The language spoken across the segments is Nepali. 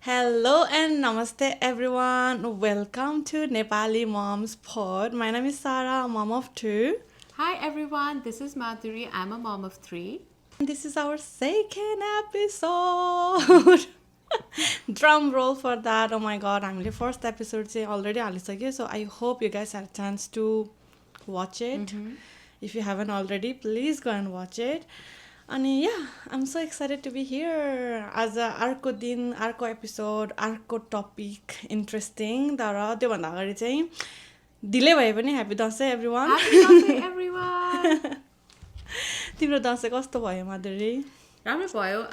Hello and namaste everyone. Welcome to Nepali Mom's Pod. My name is Sara, a mom of two. Hi everyone, this is Madhuri. I'm a mom of three. This is our second episode. Drum roll for that. Oh my god, हामीले first episode चाहिँ already हालिसक्यो. So I hope you guys had a chance to watch it. If you haven't already, please go and watch it. अनि yeah, I'm so excited to be here. आज अर्को दिन, अर्को एपिसोड, अर्को टपिक इन्ट्रेस्टिङ तर त्योभन्दा अगाडि चाहिँ ढिलै भए पनि happy Dashain everyone. Happy birthday everyone! तिम्रो दसैँ कस्तो भयो माधुरी? राम्रो भयो.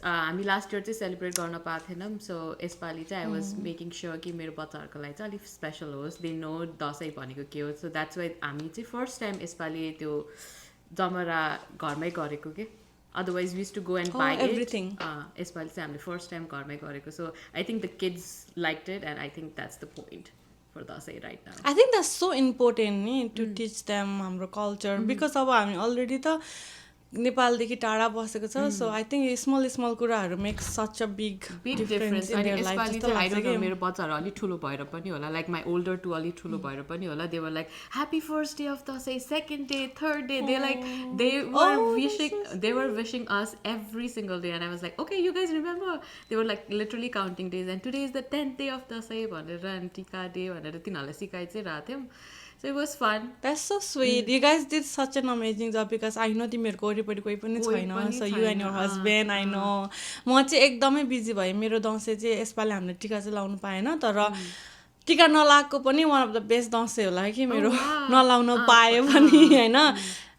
हामी लास्ट इयर चाहिँ सेलिब्रेट गर्न पाएको थिएनौँ. सो यसपालि चाहिँ आई वाज मेकिङ स्योर कि मेरो बच्चाहरूको लागि चाहिँ अलिक स्पेसल होस्. दे नो दसैँ भनेको के हो. सो द्याट्स वाइ हामी चाहिँ फर्स्ट टाइम यसपालि त्यो जमरा घरमै गरेको के. Otherwise we to go and buy everything. यसपालि चाहिँ हामीले फर्स्ट टाइम घरमै गरेको. So I think the kids like it and I think that's the point for Dasai right now. I think that's so important to teach them हाम्रो culture because अब हामी already त नेपालदेखि टाढा बसेको छ. So I think small कुराहरू make such a big difference in their life. यसपालि चाहिँ I don't know, मेरो बच्चाहरू अलिक ठुलो भएर पनि होला, like my older two अलिक ठुलो भएर पनि होला, they were like happy first day of Dasai, second day, third day. They were wishing us every single day and I was like, okay, you guys remember? They were like literally counting days and today is the 10th day of Dasai भनेर अनि टिका डे भनेर तिनीहरूलाई सिकाइ चाहिँ रहेको थियौँ. So it was fun. That's so sweet. You guys did such an amazing job because I know तिमीहरूको वरिपरि कोही पनि छैन. So you and your husband, I know. म चाहिँ एकदमै बिजी भएँ. मेरो दसैँ चाहिँ यसपालि हामीले टिका चाहिँ लाउनु पाएन तर टिका नलाएको पनि one of the best Dashain होला कि मेरो नलाउन पायो पनि होइन.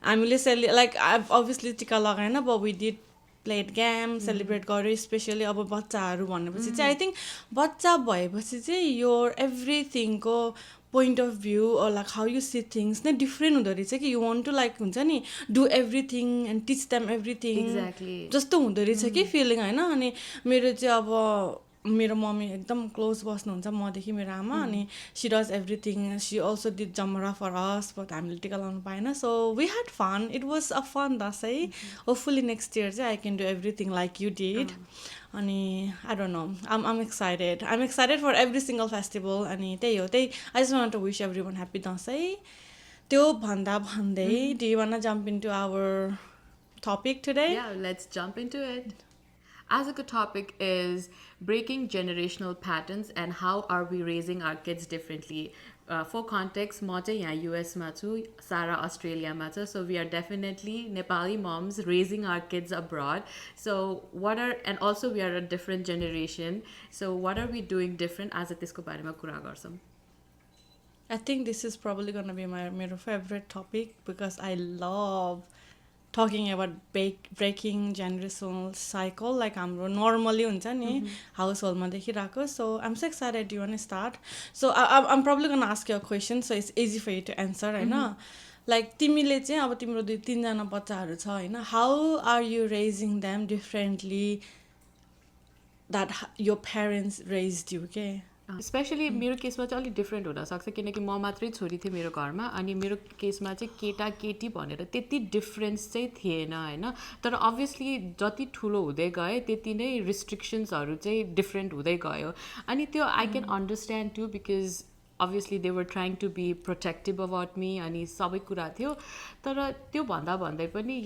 हामीले लाइक अभियसली टिका लगाएन but we did played game celebrate गऱ्यो. स्पेसली अब बच्चाहरू भनेपछि चाहिँ आई थिङ्क बच्चा भएपछि चाहिँ यो एभ्रिथिङको point of view like how you see things नै डिफ्रेन्ट हुँदो रहेछ कि यु वान्ट टु लाइक हुन्छ नि do everything and teach them everything जस्तो हुँदो रहेछ कि फिलिङ होइन. अनि मेरो चाहिँ अब मेरो मम्मी एकदम क्लोज बस्नुहुन्छ मदेखि मेरो आमा अनि she does everything. She also did जमरा फर अस बट हामीले टिका लाउनु पाएन. So we had fun. It was a fun Dashain. Hopefully next year चाहिँ I can do everything like you did. अनि I don't know am excited for every single festival. अनि त्यही हो त्यही I just want to wish everyone happy Dashain. त्यो भन्दै do you want jump into our topic today? Yeah, let's jump into it. As a good topic is breaking generational patterns and how are we raising our kids differently. For context, म चाहिँ यहाँ US मा छु, Sara Australia मा छ. So we are definitely Nepali moms raising our kids abroad. So and also we are a different generation. So what are we doing different as त्यसको बारेमा कुरा गर्छौँ. I think this is probably going to be my favorite topic because I love talking about breaking generational cycle like हाम्रो normally हुन्छ नि household मा देखिरहेको. So I'm so excited. Do you want to start? So I'm probably going to ask you a question so it's easy for you to answer होइन. Like तिमीले चाहिँ अब तिम्रो 2-3 बच्चाहरू छ होइन. How are you raising them differently that your parents raised you? Okay. Especially मेरो केसमा चाहिँ अलिक डिफ्रेन्ट हुनसक्छ किनकि म मात्रै छोरी थिएँ मेरो घरमा. अनि मेरो केसमा चाहिँ केटा केटी भनेर त्यति डिफ्रेन्स चाहिँ थिएन होइन. तर अभियसली जति ठुलो हुँदै गयो त्यति नै रिस्ट्रिक्सन्सहरू चाहिँ डिफ्रेन्ट हुँदै गयो. अनि त्यो I can understand too because obviously they were trying to be protective about me अनि सबै कुरा थियो. तर त्यो भन्दै पनि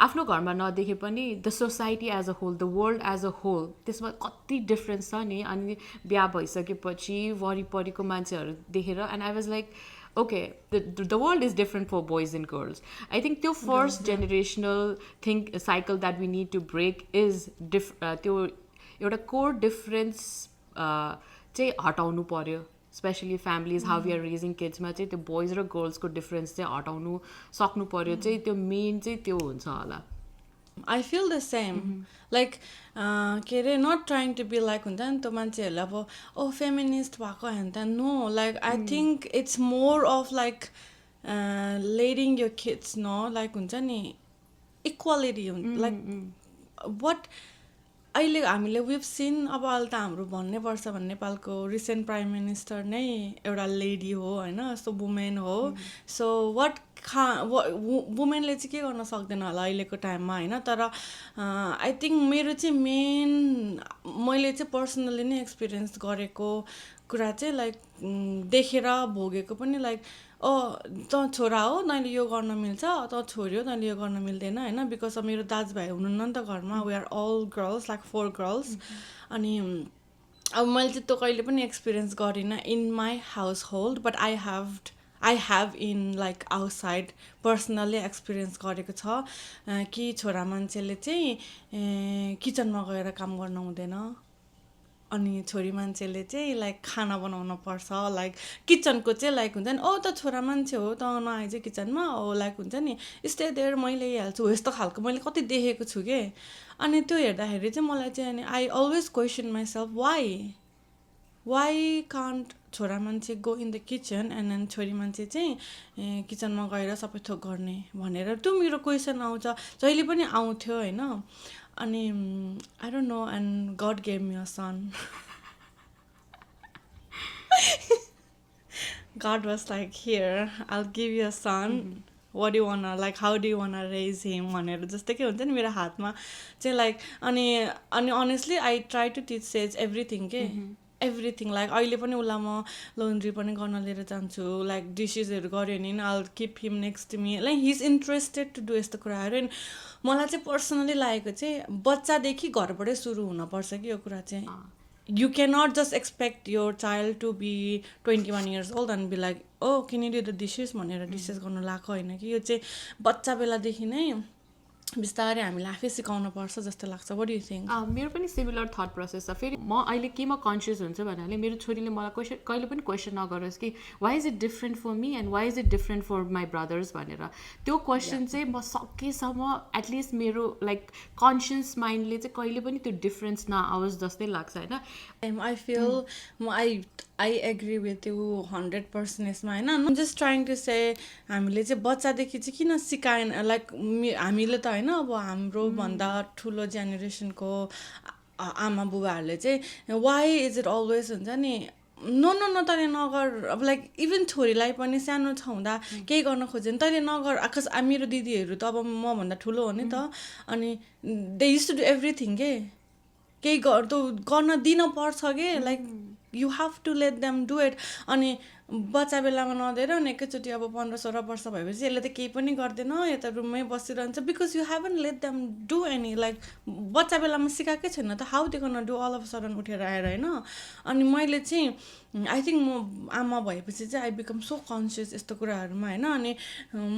आफ्नो घरमा नदेखे पनि the society as a whole the world as a whole त्यसमा कति डिफ्रेन्स छ नि. अनि बिहा भइसकेपछि वरिपरिको मान्छेहरू देखेर and I was like okay the world is different for boys and girls. I think त्यो first generational cycle that we need to break is त्यो एउटा कोर डिफ्रेन्स चाहिँ हटाउनु पर्यो. Specially families how we are raising किड्समा चाहिँ त्यो बोइज र गर्ल्सको डिफ्रेन्स चाहिँ हटाउनु सक्नु पर्यो. चाहिँ त्यो मेन चाहिँ त्यो हुन्छ होला. I feel the same. Like के अरे not trying to be like हुन्छ नि त्यो मान्छेहरूले अब फेमिनिस्ट भएको हेन त. No, like I think it's more of like letting your kids know like हुन्छ नि equality like what अहिले हामीले we've seen अब अहिले त हाम्रो भन्नै पर्छ भने नेपालको रिसेन्ट प्राइम मिनिस्टर नै एउटा लेडी हो होइन. सो वुमेन हो. सो what वुमेनले चाहिँ के गर्न सक्दैन होला अहिलेको टाइममा होइन तर आई थिङ्क मेरो चाहिँ मेन मैले चाहिँ पर्सनली नै एक्सपिरियन्स गरेको कुरा चाहिँ लाइक देखेर भोगेको पनि लाइक त छोरा हो तैँले यो गर्न मिल्छ त छोरी हो तैँले यो गर्न मिल्दैन होइन बिकज मेरो दाजुभाइ हुनुहुन्न नि त घरमा we are all girls like 4 girls अनि अब मैले चाहिँ त्यो कहिले पनि एक्सपिरियन्स गरिनँ in my household but I have in like outside personally experience गरेको छ कि छोरा मान्छेले चाहिँ किचनमा गएर काम गर्न हुँदैन अनि छोरी मान्छेले चाहिँ लाइक खाना बनाउन पर्छ लाइक किचनको चाहिँ लाइक हुन्छ नि त छोरा मान्छे हो त नआइज किचनमा लाइक हुन्छ नि स्टे देयर मैले हाल्छु हो यस्तो खालको मैले कति देखेको छु के अनि त्यो हेर्दाखेरि चाहिँ मलाई चाहिँ अनि I always question myself why can't छोरा मान्छे go in the kitchen and then छोरी मान्छे चाहिँ किचनमा गएर सबै थोक गर्ने भनेर त्यो मेरो क्वेसन आउँछ जहिले पनि आउँथ्यो होइन अनि I don't know and God gave me a son God was like, here, I'll give you a son. What do you wanna, like, how do you wanna raise him? भनेर जस्तै के हुन्छ नि मेरो हातमा चाहिँ लाइक अनि honestly I try to teach Sage everything के everything like अहिले पनि उसलाई म laundry पनि गर्न लिएर जान्छु लाइक डिसेसहरू गऱ्यो भने I'll keep him next to me like he's interested to do यस्तो कुराहरू अनि मलाई चाहिँ पर्सनली लागेको चाहिँ बच्चादेखि घरबाटै सुरु हुनपर्छ कि यो कुरा चाहिँ you cannot just expect your child to be 21 years old and be like oh can you do the dishes भनेर डिसेस गर्नु लाएको होइन कि यो चाहिँ बच्चा बेलादेखि नै बिस्तारै हामीले आफै सिकाउनु पर्छ जस्तो लाग्छ व्हाट डु यु थिङ्क मेरो पनि सिमिलर थट प्रोसेस छ फेरि म अहिले केमा कन्सियस हुन्छ भन्नाले मेरो छोरीले मलाई कहिले पनि क्वेसन नगरोस् कि why is it different for me and why is it different for my brothers भनेर त्यो क्वेसन चाहिँ म सकेसम्म एटलिस्ट मेरो लाइक कन्सियस माइन्डले चाहिँ कहिले पनि त्यो डिफ्रेन्स नआओस् जस्तै लाग्छ होइन I feel I agree with you 100% यसमा होइन um just trying to say हामीले चाहिँ बच्चादेखि चाहिँ किन सिकाएन लाइक हामीले त होइन अब हाम्रो भन्दा ठुलो जेनेरेसनको आमा बुबाहरूले चाहिँ वाइ इज इट अलवेज हुन्छ नि न तैँले नगर अब लाइक इभन छोरीलाई पनि सानो छँदा केही गर्न खोज्यो भने तैँले नगर आकाश मेरो दिदीहरू त अब मभन्दा ठुलो हो नि त अनि they used to do everything के केही गर्न दिन पर्छ के like you have to let them do it अनि बच्चा बेलामा नदिएर अनि एकैचोटि अब 15-16 वर्ष भएपछि यसले त केही पनि गर्दैन यता रुममै बसिरहन्छ because you haven't let them do any like बच्चा बेलामा सिकाएकै छैन त हाउ दे गर्न डु अल अफ सडन उठेर आएर होइन अनि मैले चाहिँ आई थिङ्क म आमा भएपछि चाहिँ आई बिकम सो कन्सियस यस्तो कुराहरूमा होइन अनि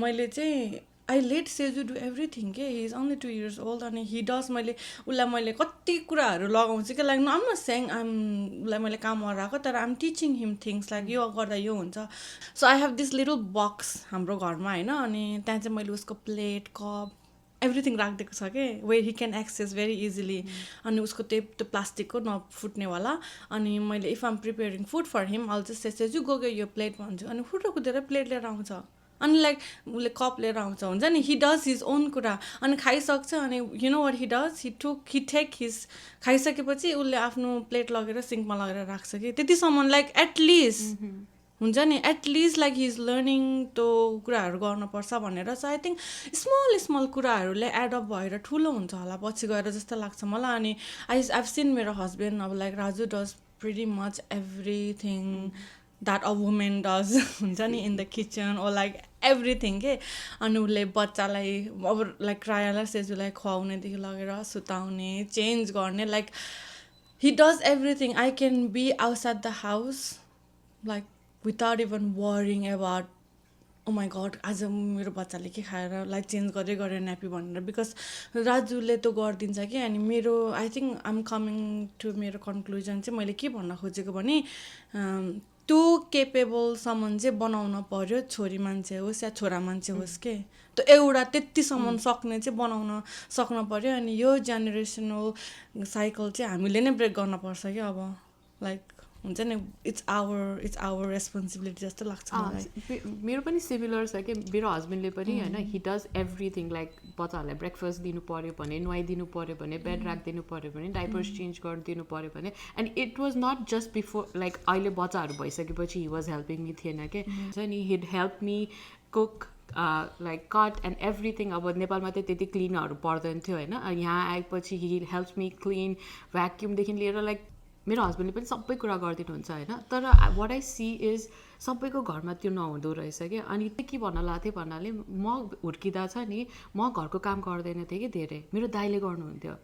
मैले चाहिँ आई लेट सेजु डु एभ्रिथिङ के he is only 2 years old अनि हि डज उसलाई मैले कति कुराहरू लगाउँछु कि लाइक आम नट सेङ उसलाई मैले काम गराएको तर um teaching him things like यो गर्दा यो हुन्छ so I have this little box हाम्रो घरमा होइन अनि त्यहाँ चाहिँ मैले उसको प्लेट कप एभ्रिथिङ राखिदिएको छ कि way he can access very easily अनि उसको त्यो प्लास्टिकको नफुट्नेवाला अनि मैले if I'm preparing food for him all just Seju go यो प्लेट भन्छु अनि फुटो कुदेर प्लेट लिएर आउँछ अनि लाइक उसले कप लिएर आउँछ हुन्छ नि हि डज हिज ओन कुरा अनि खाइसक्छ अनि you know what he does he take his खाइसकेपछि उसले आफ्नो प्लेट लगेर सिङ्कमा लगेर राख्छ कि त्यतिसम्म लाइक एटलिस्ट हुन्छ नि at least like he is learning त्यो कुराहरू गर्नुपर्छ भनेर सो आई थिङ्क स्मल कुराहरूले एडअप भएर ठुलो हुन्छ होला पछि गएर जस्तो लाग्छ मलाई अनि आइभ सिन मेरो हस्बेन्ड अब like Raju does pretty much everything that a women does हुन्छ नि in the kitchen oh like everything के अनि उसले बच्चालाई अब लाइक रायालाई सेजुलाई खुवाउनेदेखि लगेर सुताउने चेन्ज गर्ने like he does everything I can be outside the house like without even worrying about oh my God आज मेरो बच्चाले के खाएर लाइक चेन्ज गर्दै गरेर न्यापी भनेर बिकज राजुले त्यो गरिदिन्छ कि अनि मेरो I think um coming to मेरो कन्क्लुजन चाहिँ मैले के भन्न खोजेको भने त्यो केपेबलसम्म चाहिँ बनाउन पर्यो छोरी मान्छे होस् या छोरा मान्छे होस् के त्यो एउटा त्यतिसम्म सक्ने चाहिँ बनाउन सक्न पर्यो अनि यो जेनेरेसनल साइकल चाहिँ हामीले नै ब्रेक गर्नुपर्छ कि अब लाइक हुन्छ नि इट्स आवर रेस्पोन्सिबिलिटी जस्तो लाग्छ मलाई मेरो पनि सिमिलर छ कि मेरो हस्बेन्डले पनि होइन हि डज एभ्रिथिङ लाइक बच्चाहरूलाई ब्रेकफास्ट दिनु पऱ्यो भने नुहाइदिनु पऱ्यो भने बेड राखिदिनु पऱ्यो भने डाइपर्स चेन्ज गरिदिनु पऱ्यो भने and it was not just before like अहिले बच्चाहरू भइसकेपछि हि वाज हेल्पिङ मी थिएन के नि he'd help me cook like cut and everything अब नेपालमा चाहिँ त्यति क्लिनहरू पर्दैन थियो होइन यहाँ आएपछि हि हेल्प्स मी क्लिन भ्याक्युमदेखि लिएर लाइक मेरो हस्बेन्डले पनि सबै कुरा गरिदिनुहुन्छ होइन तर वाट आई सी इज सबैको घरमा त्यो नहुँदो रहेछ क्या अनि त्यो के भन्न लाग्थेँ थिएँ भन्नाले म हुर्किँदा छ नि म घरको काम गर्दैन थिएँ कि धेरै मेरो दाइले गर्नुहुन्थ्यो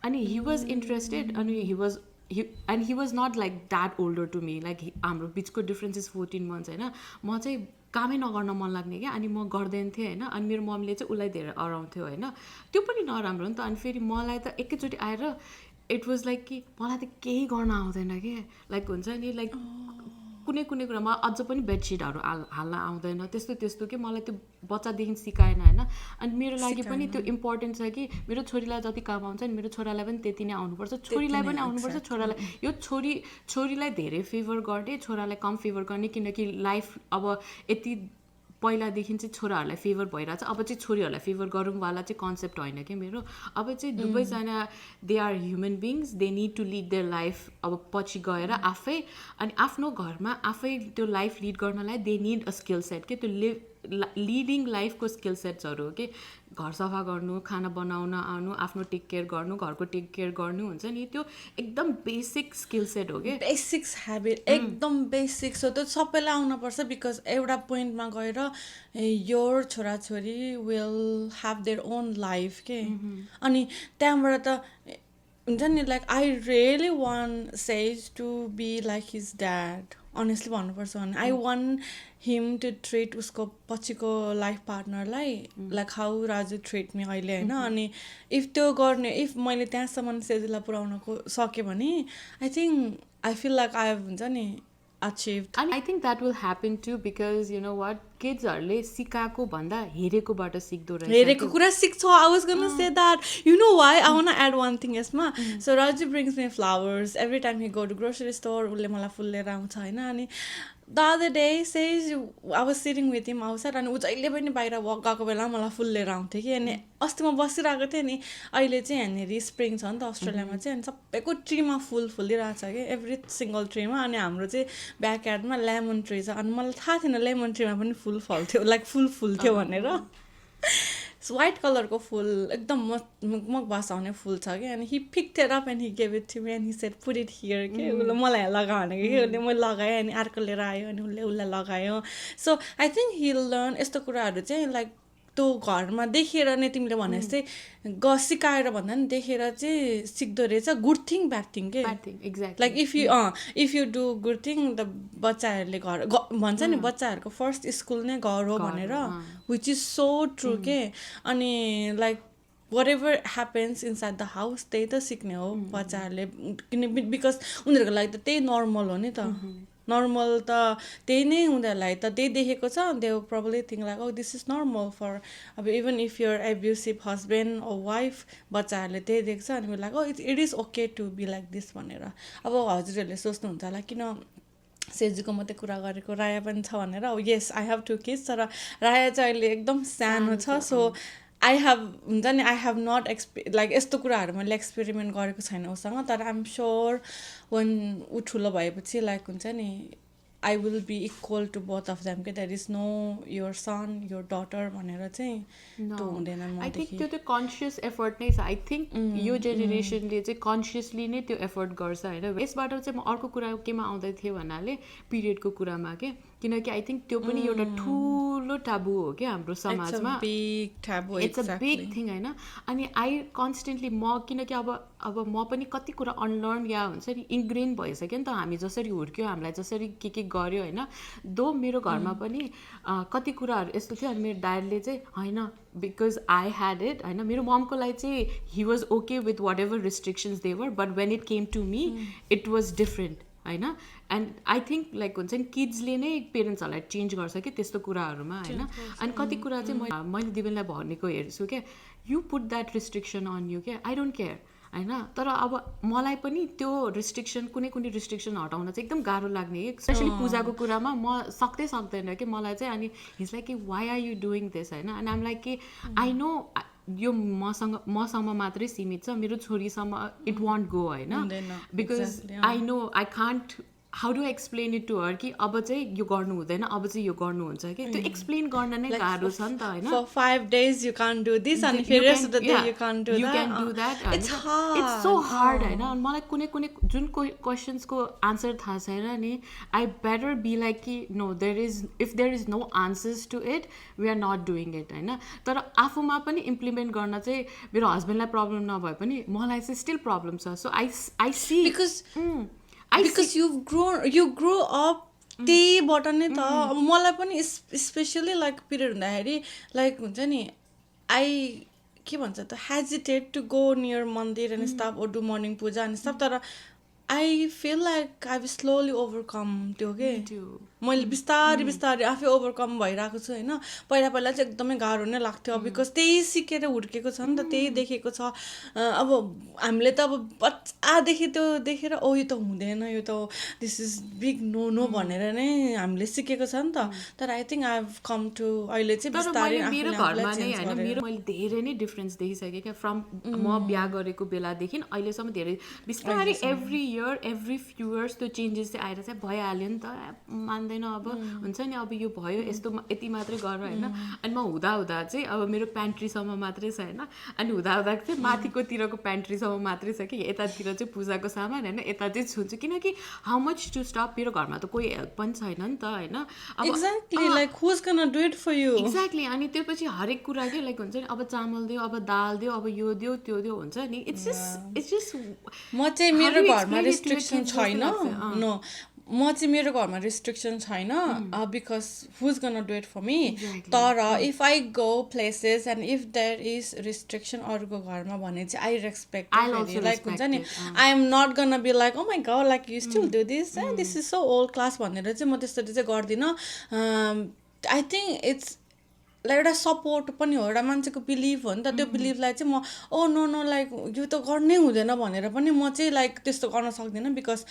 अनि हि वाज इन्ट्रेस्टेड अनि he was not like that older to me like हाम्रो बिचको डिफ्रेन्स इज 14 months होइन म चाहिँ कामै नगर्न मन लाग्ने क्या अनि म गर्दैन थिएँ होइन अनि मेरो मम्मीले चाहिँ उसलाई धेरै अराउँथ्यो होइन त्यो पनि नराम्रो नि त अनि फेरि मलाई त एकैचोटि आएर इट वाज लाइक कि मलाई त केही गर्न आउँदैन कि लाइक हुन्छ नि लाइक कुनै कुनै कुरामा अझ पनि बेडसिटहरू हाल्न आउँदैन त्यस्तो त्यस्तो कि मलाई त्यो बच्चादेखि सिकाएन होइन अनि मेरो लागि पनि त्यो इम्पोर्टेन्ट छ कि मेरो छोरीलाई जति काम आउँछ नि मेरो छोरालाई पनि त्यति नै आउनुपर्छ छोरीलाई पनि आउनुपर्छ छोरालाई यो छोरीलाई धेरै फेभर गर्ने छोरालाई कम फेभर गर्ने किनकि लाइफ अब यति पहिलादेखि चाहिँ छोराहरूलाई फेभर भइरहेछ अब चाहिँ छोरीहरूलाई फेभर गरौँवाला चाहिँ कन्सेप्ट होइन कि मेरो अब चाहिँ दुवैजना they are human beings they need to lead their life अब पछि गएर आफै अनि आफ्नो घरमा आफै त्यो लाइफ लिड गर्नलाई they need a skill set के त्यो लिडिङ लाइफको स्किल सेट्सहरू हो कि घर सफा गर्नु खाना बनाउन आउनु आफ्नो टेक केयर गर्नु घरको टेक केयर गर्नु हुन्छ नि त्यो एकदम बेसिक स्किल सेट हो कि बेसिक्स ह्याबिट एकदम बेसिक्स हो त्यो सबैलाई आउनुपर्छ बिकज एउटा पोइन्टमा गएर योर छोराछोरी will have their own life के अनि त्यहाँबाट त हुन्छ नि like I really want Seju to be like his dad honestly भन्नुपर्छ भने I want him to treat उसको पछिको लाइफ पार्टनरलाई like how Raju treat me अहिले होइन अनि इफ त्यो गर्ने इफ मैले त्यहाँसम्म सेजुलाई पुऱ्याउनको सकेँ भने I think I feel like I हुन्छ नि achieved. And I think that will happen too because you know what kidsहरूले सिकाएको भन्दा हेरेकोबाट सिक्दो रहेछ हेरेको कुरा सिक्छ I was gonna say that you know why I want to add one thing यसमा so Raju brings me flowers every time he go to grocery store उसले मलाई फुल लिएर आउँछ हैन अनि the other day says I was sitting with him outside and उ जहिले पनि बाहिर वक गएको बेला मलाई फुल लिएर आउँथ्यो कि अनि अस्ति म बसिरहेको थिएँ नि अहिले चाहिँ यहाँनिर स्प्रिङ छ नि त अस्ट्रेलियामा चाहिँ अनि सबैको ट्रीमा फुल फुलिरहेको छ कि एभ्री सिङ्गल ट्रीमा अनि हाम्रो चाहिँ ब्याकयार्डमा लेमन ट्री छ अनि मलाई थाहा थिएन लेमन ट्रीमा पनि फुल फल्थ्यो लाइक फुल फुल्थ्यो भनेर व्हाइट कलरको फुल एकदम मग बसाउने फुल छ कि अनि he picked it up and he gave it to me and he said put it here के उसले मलाई लगा भनेको कि उसले मैले लगाएँ अनि अर्को लिएर आयो अनि उसलाई लगायो so I think he learn यस्तो कुराहरू चाहिँ लाइक त्यो घरमा देखेर नै तिमीले भने जस्तै सिकाएर भन्दा नि देखेर चाहिँ सिक्दो रहेछ गुड थिङ ब्याड थिङ के like if you do good thing the बच्चाहरूले घर भन्छ नि बच्चाहरूको फर्स्ट स्कुल नै घर हो भनेर विच इज सो ट्रु के अनि like whatever happens inside the house त्यही त सिक्ने हो बच्चाहरूले किन बिकज उनीहरूको लागि त त्यही नर्मल हो नि त नर्मल त त्यही नै उनीहरूलाई त त्यही देखेको छ they probably think like this is normal for अब even if your abusive husband or wife बच्चाहरूले त्यही देख्छ अनि like it is okay to be like this भनेर अब हजुरहरूले सोच्नुहुन्छ होला किन सेजुको मात्रै कुरा गरेको राया पनि छ भनेर येस आई हेभ 2 kids तर राया चाहिँ अहिले एकदम सानो छ so I have not like यस्तो कुराहरू मैले एक्सपेरिमेन्ट गरेको छैन उसँग तर आइएम स्योर वान ऊ ठुलो भएपछि लाइक हुन्छ नि I will be equal to both of them के that is no your son your daughter भनेर चाहिँ त्यो हुँदैन आई थिङ्क त्यो चाहिँ कन्सियस एफर्ट नै छ आई थिङ्क यो जेनेरेसनले चाहिँ कन्सियसली नै त्यो एफर्ट गर्छ होइन यसबाट चाहिँ म अर्को कुरा केमा आउँदै थिएँ भन्नाले पिरियडको कुरामा के किनकि आई थिङ्क त्यो पनि एउटा ठुलो टाबु हो क्या हाम्रो समाजमा इट्स अ बिग थिङ होइन अनि आई कन्सटेन्टली म किनकि अब म पनि कति कुरा अनलर्न या हुन्छ नि इन्ग्रेन भइसक्यो नि त हामी जसरी हुर्क्यो हामीलाई जसरी के गर्यो होइन दो मेरो घरमा पनि कति कुराहरू यस्तो थियो अनि मेरो ड्याडले चाहिँ होइन बिकज आई ह्याड इट होइन मेरो ममको लागि चाहिँ he was okay with whatever restrictions there but when it came to me it was different होइन एन्ड आई थिङ्क लाइक हुन्छ नि किड्सले नै पेरेन्ट्सहरूलाई चेन्ज गर्छ कि त्यस्तो कुराहरूमा होइन अनि कति कुरा चाहिँ मैले दिवेनलाई भनेको हेर्छु क्या you put that restriction on you क्या आई डोन्ट केयर होइन तर अब मलाई पनि त्यो रिस्ट्रिक्सन कुनै रिस्ट्रिक्सन हटाउन चाहिँ एकदम गाह्रो लाग्ने कि स्पेसली पूजाको कुरामा म सक्दैन कि मलाई चाहिँ अनि हिज लाइक कि why are you doing this होइन अनि आम लाइक कि आई नो यो मसम्म मात्रै सीमित छ मेरो छोरीसम्म इट वन्ट गो होइन because I know I can't how do explain it to her कि अब चाहिँ यो गर्नु हुँदैन, अब चाहिँ यो गर्नुहुन्छ कि त्यो एक्सप्लेन गर्न नै गाह्रो छ नि त होइन. For 5 days you can't do this and for rest of the day you can't do you that. can do that. It's hard. It's so hard होइन. मलाई कुनै कुनै जुन क्वेसन्सको आन्सर थाहा छैन नि, आई बेटर बी लाइक कि no if there is no answers to it we are not doing it होइन. तर आफूमा पनि इम्प्लिमेन्ट गर्न चाहिँ मेरो हस्बेन्डलाई प्रब्लम नभए पनि मलाई चाहिँ स्टिल प्रब्लम छ. So I see because you grow up त्यहीबाट नै त. अब मलाई पनि स्पेसली लाइक पिरियड हुँदाखेरि लाइक हुन्छ नि आई के भन्छ त hesitate to go near mandir and stuff or do morning puja and stuff. तर I feel like I slowly overcome त्यो के मैले बिस्तारै बिस्तारै आफै ओभरकम भइरहेको छु होइन. पहिला चाहिँ एकदमै गाह्रो नै लाग्थ्यो बिकज त्यही सिकेर हुर्केको छ नि त, त्यही देखेको छ. अब हामीले त अब बच्चादेखि त्यो देखेर ओ यो त हुँदैन, यो त this is big no no भनेर नै हामीले सिकेको छ नि त. तर I think I have come to अहिले चाहिँ बिस्तारै मेरो घरमा नै होइन मैले धेरै नै डिफ्रेन्स देखिसकेँ क्या. फ्रम म बिहा गरेको बेलादेखि अहिलेसम्म धेरै बिस्तारै एभ्री फ्यु इयर्स त्यो चेन्जेस चाहिँ आएर चाहिँ भइहाल्यो नि त. मान्दैन अब हुन्छ नि अब यो भयो यस्तो यति मात्रै गर होइन. अनि म हुँदा चाहिँ अब मेरो प्यान्ट्रीसम्म मात्रै छ होइन. अनि हुँदा चाहिँ माथिकोतिरको प्यान्ट्रीसम्म मात्रै छ कि यतातिर चाहिँ पूजाको सामान होइन, यता चाहिँ छुन्छु किनकि हाउ मच टु स्टप. मेरो घरमा त कोही हेल्प पनि छैन नि त होइन. Exactly like who's gonna do it for you. Exactly. अनि त्यसपछि हरेक कुरा के लाइक हुन्छ नि अब चामल दियो, अब दाल दियो, अब यो दियो त्यो दियो हुन्छ नि. इट्स जस्ट म चाहिँ मेरो घरमा रेस्ट्रिक्सन छैन. नो म चाहिँ मेरो घरमा रेस्ट्रिक्सन छैन because who's gonna do it for me. तर if I go places and if there is restriction अरूको घरमा भने चाहिँ आई रेस्पेक्ट. लाइक हुन्छ नि I am not gonna be like oh my God like you still do this this is so old class भनेर चाहिँ म त्यसरी चाहिँ गर्दिनँ. आई थिङ्क इट्स लाइक एउटा सपोर्ट पनि हो, एउटा मान्छेको बिलिभ हो नि त. त्यो बिलिभलाई चाहिँ म ओ नो नो लाइक यो त गर्नै हुँदैन भनेर पनि म चाहिँ लाइक त्यस्तो गर्न सक्दिनँ because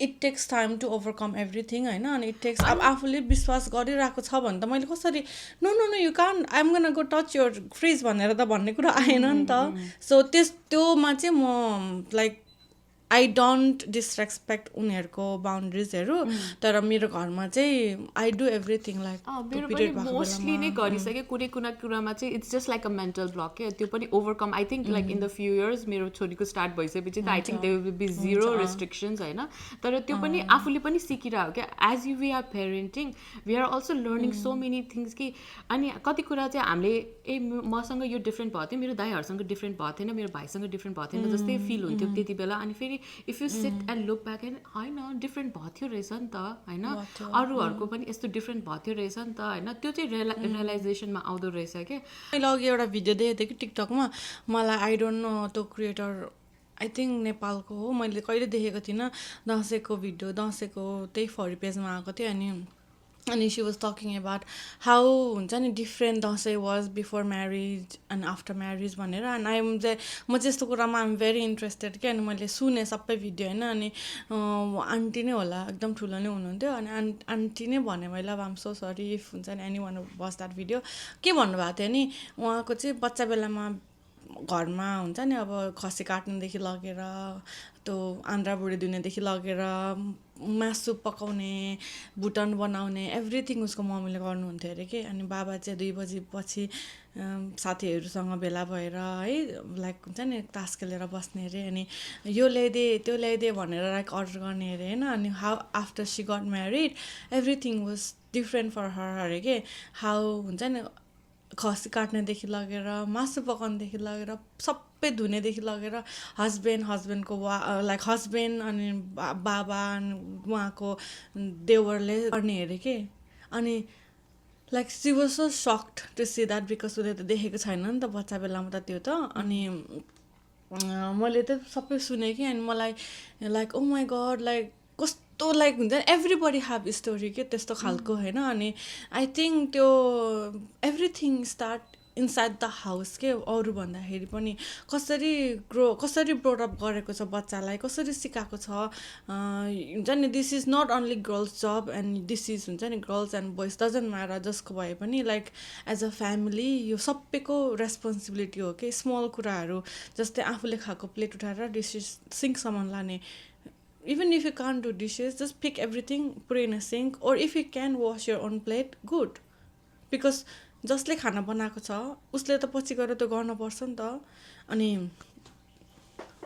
it takes time to overcome everything होइन. अनि इट टेक्स अब आफूले विश्वास गरिरहेको छ भने त मैले कसरी no no no you can I am gonna go touch your fridge भनेर त भन्ने कुरा आएन नि त. सो त्योमा चाहिँ म लाइक आई डोन्ट डिसरेस्पेक्ट उनीहरूको बााउन्ड्रिजहरू. तर मेरो घरमा चाहिँ आई डु एभ्रिथिङ लाइक मेरो पनि मोस्टली नै गरिसकेँ. कुनै कुरामा चाहिँ it's just like a mental block के त्यो पनि overcome. I think like in the few years मेरो छोरीको स्टार्ट भइसकेपछि त I think they will be zero restrictions होइन. तर त्यो पनि आफूले पनि सिकिरहेको क्या. As you we are parenting we are also learning so many things कि. अनि कति कुरा चाहिँ हामीले मसँग यो डिफ्रेन्ट भएको थियो, मेरो दाइहरूसँग डिफ्रेन्ट भएको थिएन, मेरो भाइसँग डिफ्रेन्ट भएको थिएन जस्तै फिल हुन्थ्यो त्यति बेला. अनि फेरि if you seat and look back and होइन डिफ्रेन्ट भएको थियो रहेछ नि त होइन, अरूहरूको पनि यस्तो डिफ्रेन्ट भएको थियो रहेछ नि त होइन. त्यो चाहिँ रियलाइजेसनमा आउँदो रहेछ क्या. मैले अघि एउटा भिडियो देखेको थिएँ कि टिकटकमा. मलाई आई डोन्ट नो त्यो क्रिएटर आई थिङ्क नेपालको हो, मैले कहिले देखेको थिइनँ. दसैँको भिडियो दसैँको त्यही फरी पेजमा आएको थियो. अनि she was talking about how हुन्छ नि different Dashain was before marriage and after marriage भनेर. एन्ड म चाहिँ यस्तो कुरामा आइम भेरी इन्ट्रेस्टेड क्या. अनि मैले सुनेँ सबै भिडियो होइन. अनि आन्टी नै होला एकदम ठुलो नै हुनुहुन्थ्यो. अनि आन्टी नै भने मैले अब आम सो सरी इफ हुन्छ नि any one watch that video. के भन्नुभएको थियो नि उहाँको चाहिँ बच्चा बेलामा घरमा हुन्छ नि अब खसी काट्नुदेखि लगेर त्यो आन्द्रा बुढी दुनेदेखि लगेर मासु पकाउने बुटन बनाउने एभ्रिथिङ उसको मम्मीले गर्नुहुन्थ्यो अरे कि. अनि बाबा चाहिँ 2 बजीपछि साथीहरूसँग भेला भएर है लाइक हुन्छ नि तास खेलेर बस्ने अरे. अनि यो ल्याइदिए त्यो ल्याइदिए भनेर लाइक अर्डर गर्ने अरे होइन. अनि how after she got married everything was different for her अरे के. हाउ हुन्छ नि खसी काट्नेदेखि लगेर मासु पकाउनेदेखि लगेर सबै धुनेदेखि लगेर हस्बेन्डको लाइक हस्बेन्ड अनि बाबा उहाँको देवरले गर्ने अरे के. अनि like she was so shocked to see that because उसले त देखेको छैन नि त बच्चा बेलामा त त्यो त. अनि मैले त सबै सुनेँ कि. अनि मलाई like oh my god like कस्तो लाइक हुन्छ एभ्रीबडी हेभ स्टोरी के त्यस्तो खालको होइन. अनि आई थिङ्क त्यो everything start inside the house के. अरू भन्दाखेरि पनि कसरी ब्रोडअप गरेको छ बच्चालाई, कसरी सिकाएको छ हुन्छ नि. This is not only girls job and this is हुन्छ नि girls and boys doesn't matter जसको भए पनि लाइक एज अ फ्यामिली यो सबैको रेस्पोन्सिबिलिटी हो कि. स्मल कुराहरू जस्तै आफूले खाएको प्लेट उठाएर डिस सिङ्कसम्म लाने even if you can't do dishes, just pick everything, put it in a sink, or if you can wash your own plate, good. Because जसले खाना बनाएको छ उसले त पछि गएर त्यो गर्नुपर्छ नि त. अनि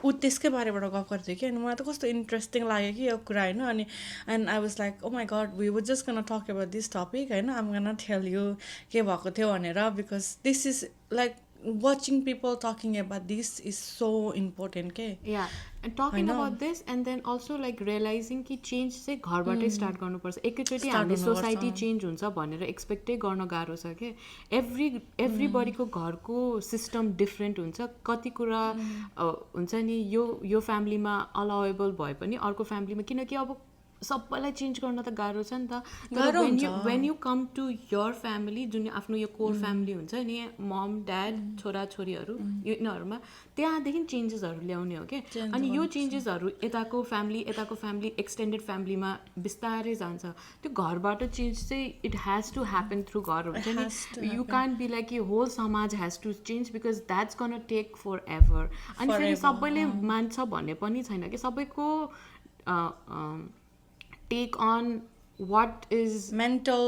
ऊ त्यसकै बारेबाट गफ गर्थ्यो कि. अनि मलाई त कस्तो इन्ट्रेस्टिङ लाग्यो कि यो कुरा होइन. अनि and I was like, oh my god, we were just gonna talk about this topic होइन. आम गन टेल यु के भएको थियो भनेर. Because this is like watching people talking about this is so important के. Yeah, and talking about this and then also like realizing कि change चाहिँ घरबाटै स्टार्ट गर्नुपर्छ. एकैचोटि हामीले सोसाइटी चेन्ज हुन्छ भनेर एक्सपेक्टै गर्न गाह्रो छ के. एभ्रीबडीको घरको सिस्टम डिफ्रेन्ट हुन्छ. कति कुरा हुन्छ नि यो फ्यामिलीमा अलाउएबल भए पनि अर्को फ्यामिलीमा, किनकि अब सबैलाई चेन्ज गर्न त गाह्रो छ नि त. When you come to your family, जुन आफ्नो यो कोर फ्यामिली हुन्छ नि, मम ड्याड छोरा छोरीहरू यिनीहरूमा, त्यहाँदेखि चेन्जेसहरू ल्याउने हो कि. अनि यो चेन्जेसहरू यताको फ्यामिली एक्सटेन्डेड फ्यामिलीमा बिस्तारै जान्छ. त्यो घरबाट चेन्ज चाहिँ it has to happen through घर हुन्छ नि. यु कान्ट बी लाइक यो होल समाज has to change because that's gonna take forever. अनि फेरि सबैले मान्छ भन्ने पनि छैन कि. सबैको take on what is mental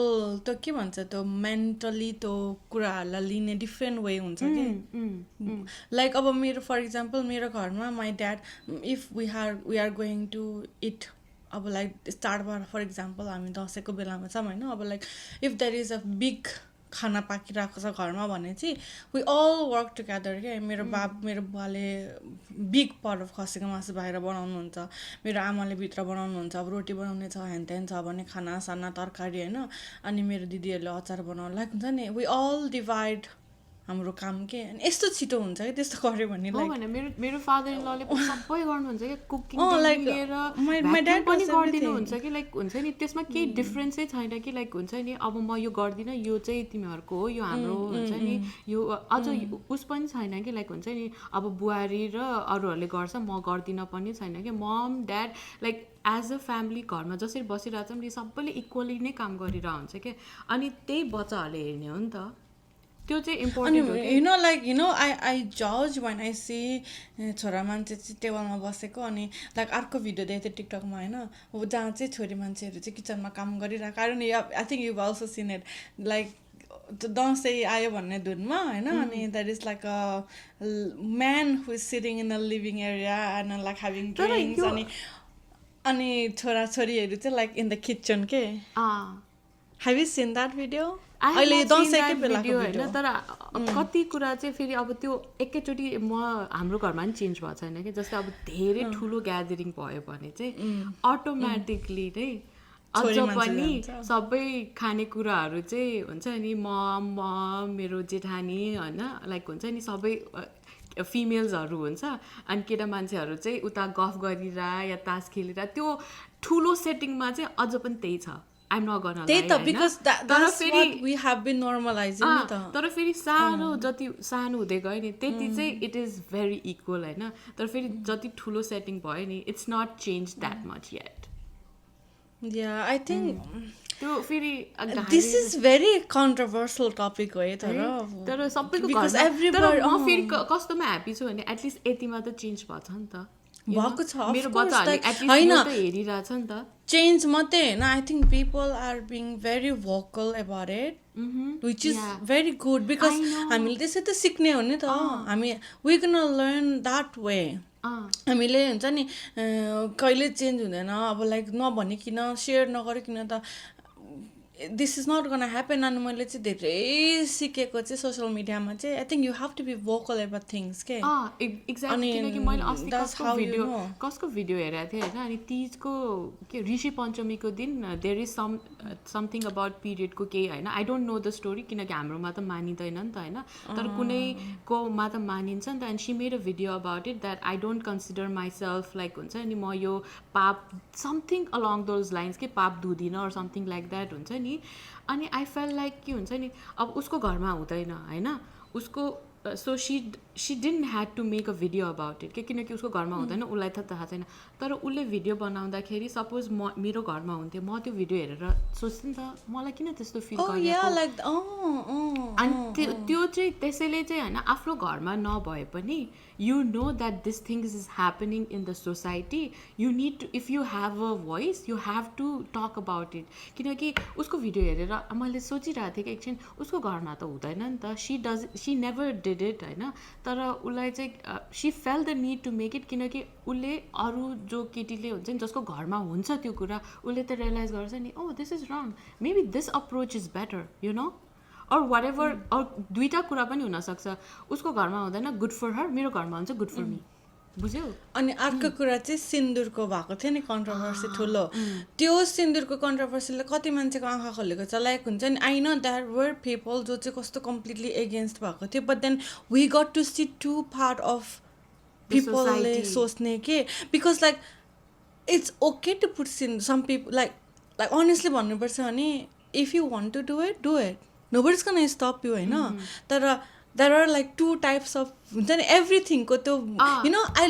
त के भन्छ त्यो मेन्टली त्यो कुराहरूलाई लिने डिफ्रेन्ट वे हुन्छ कि. लाइक अब मेरो फर इक्जाम्पल मेरो घरमा my dad, if we are going to it, अब लाइक चाडबाड फर इक्जाम्पल हामी दसैँको बेलामा छौँ होइन. अब like if there is a big खाना पाकिरहेको छ घरमा भने चाहिँ वी अल वर्क टुगेदर के. मेरो बुवाले बिग पट अफ खसीको मासु बाहिर बनाउनुहुन्छ, मेरो आमाले भित्र बनाउनुहुन्छ. अब रोटी बनाउने छ हेनतेन छ भने खाना साना तरकारी होइन. अनि मेरो दिदीहरूले अचार बनाउनु लाइक हुन्छ नि. वी अल डिभाइड हाम्रो काम के. अनि यस्तो छिटो हुन्छ कि त्यस्तो गऱ्यो भने. लाइक मेरो फादर इन लले सबै गर्नुहुन्छ कि, कुकिङ लिएर पनि गरिदिनुहुन्छ कि. लाइक हुन्छ नि त्यसमा केही डिफ्रेन्सै छैन कि. लाइक हुन्छ नि अब म यो गर्दिनँ, यो चाहिँ तिमीहरूको हो, यो हाम्रो हुन्छ नि, यो अझ उस पनि छैन कि. लाइक हुन्छ नि अब बुहारी र अरूहरूले गर्छ, म गर्दिनँ पनि छैन कि. Mom dad like as a family घरमा जसरी बसिरहेको छौँ नि सबैले इक्वली नै काम गरिरहेको हुन्छ कि. अनि त्यही बच्चाहरूले हेर्ने हो नि त. त्यो चाहिँ इम्पोर्टेन्ट हो. You know like you know I जज वान आई सी छोरा मान्छे चाहिँ टेबलमा बसेको. अनि लाइक अर्को भिडियो देखेको थिएँ टिकटकमा होइन, जहाँ चाहिँ छोरी मान्छेहरू चाहिँ किचनमा काम गरिरहेको. I think you also seen it. Like Dashain आयो भन्ने धुनमा होइन. अनि that is like a man who is sitting in a living area and like having drinks. अनि छोरा छोरीहरू चाहिँ लाइक इन द किचन के. Have you scene that video? अहिले दसैँकै बेलाको भिडियो. तर कति कुरा चाहिँ फेरि अब त्यो एकैचोटि हाम्रो घरमा पनि चेन्ज भएको छैन कि. जस्तै अब धेरै ठुलो ग्यादरिङ भयो भने चाहिँ अटोमेटिकली नै अझ पनि सबै खानेकुराहरू चाहिँ हुन्छ नि म मेरो जेठानी होइन लाइक हुन्छ नि सबै फिमेल्सहरू हुन्छ. अनि केटा मान्छेहरू चाहिँ उता गफ गरिरह या तास खेलेर. त्यो ठुलो सेटिङमा चाहिँ अझ पनि त्यही छ. तर फेरि जति सानो हुँदै गयो नि त्यति चाहिँ इट इज भेरी इक्वल होइन. तर फेरि जति ठुलो सेटिङ भयो नि it's not change that much yet. I think त्यो फेरि this is very controversial topic हो है. तर सबैको घरमा म फेरि कस्तोमा ह्याप्पी छु भने एटलिस्ट यतिमा त चेन्ज भएको छ नि त. भएको छ मेरो बच्चाहरूले एटलिस्ट हेरिरहेछ नि त. चेन्ज मात्रै होइन. I think people are being very vocal about it, which is very good. Because हामीले त्यसै त सिक्ने हो नि त. हामी we can learn that way. हामीले हुन्छ नि कहिले चेन्ज हुँदैन. अब लाइक नभनिकन सेयर नगरिकन त this is not gonna happen. अनि मैले चाहिँ धेरै सिकेको चाहिँ सोसियल मिडियामा चाहिँ I think you have to be vocal about things के. एक्ज्याक्टली. किनकि मैले अस्ति कसको भिडियो हेरेको थिएँ होइन. अनि तिजको के ऋषि पञ्चमीको दिन देयर इज समथिङ अबाउट पिरियडको केही होइन. I don't know the story किनकि हाम्रोमा त मानिँदैन नि त होइन. तर कुनैकोमा त मानिन्छ नि त. And C made a video about it that I don't consider myself like हुन्छ नि म यो पाप समथिङ अलङ दोज लाइन्स के पाप धुदिनँ अर समथिङ लाइक द्याट हुन्छ नि. अनि आई फेल लाइक के हुन्छ नि अब उसको घरमा हुँदैन होइन. उसको so she she didn't had to make a video about it किनकि उसको घरमा हुँदैन उसलाई त थाहा छैन तर उसले भिडियो बनाउँदाखेरि सपोज मेरो घरमा हुन्थ्यो म त्यो भिडियो हेरेर सोच्थेँ नि त मलाई किन त्यस्तो फिल गरिरहेको अनि त्यो चाहिँ त्यसैले चाहिँ हैन आफ्नो घरमा नभए पनि you know that this thing is happening in the society you need to if you have a voice you have to talk about it किनकि उसको भिडियो हेरेर मैले सोचिरहेको थिएँ कि एकछिन उसको घरमा त हुँदैन नि त she never did it हैन तर उसलाई चाहिँ she felt the need to make it किनकि उसले अरू जो केटीले हुन्छ नि जसको घरमा हुन्छ त्यो कुरा उसले त रियलाइज गर्छ नि oh this is wrong maybe this approach is better you know or whatever or दुईटा कुरा पनि हुन सक्छ उसको घरमा हुँदैन गुड फर हर मेरो घरमा हुन्छ गुड फर मी बुझ्यौ अनि अर्को कुरा चाहिँ सिन्दुरको भएको थियो नि कन्ट्रोभर्सी ठुलो त्यो सिन्दुरको कन्ट्रोभर्सीले कति मान्छेको आँखा खोलेको छ लाइक हुन्छ नि I know there were people जो चाहिँ कस्तो कम्प्लिटली एगेन्स्ट भएको थियो but then we got to see two part of पिपलले सोच्ने के because like it's okay to put some people like honestly भन्नुपर्छ भने if you want to do it nobody's gonna stop you हैन तर there are like two types of everything ko to you know I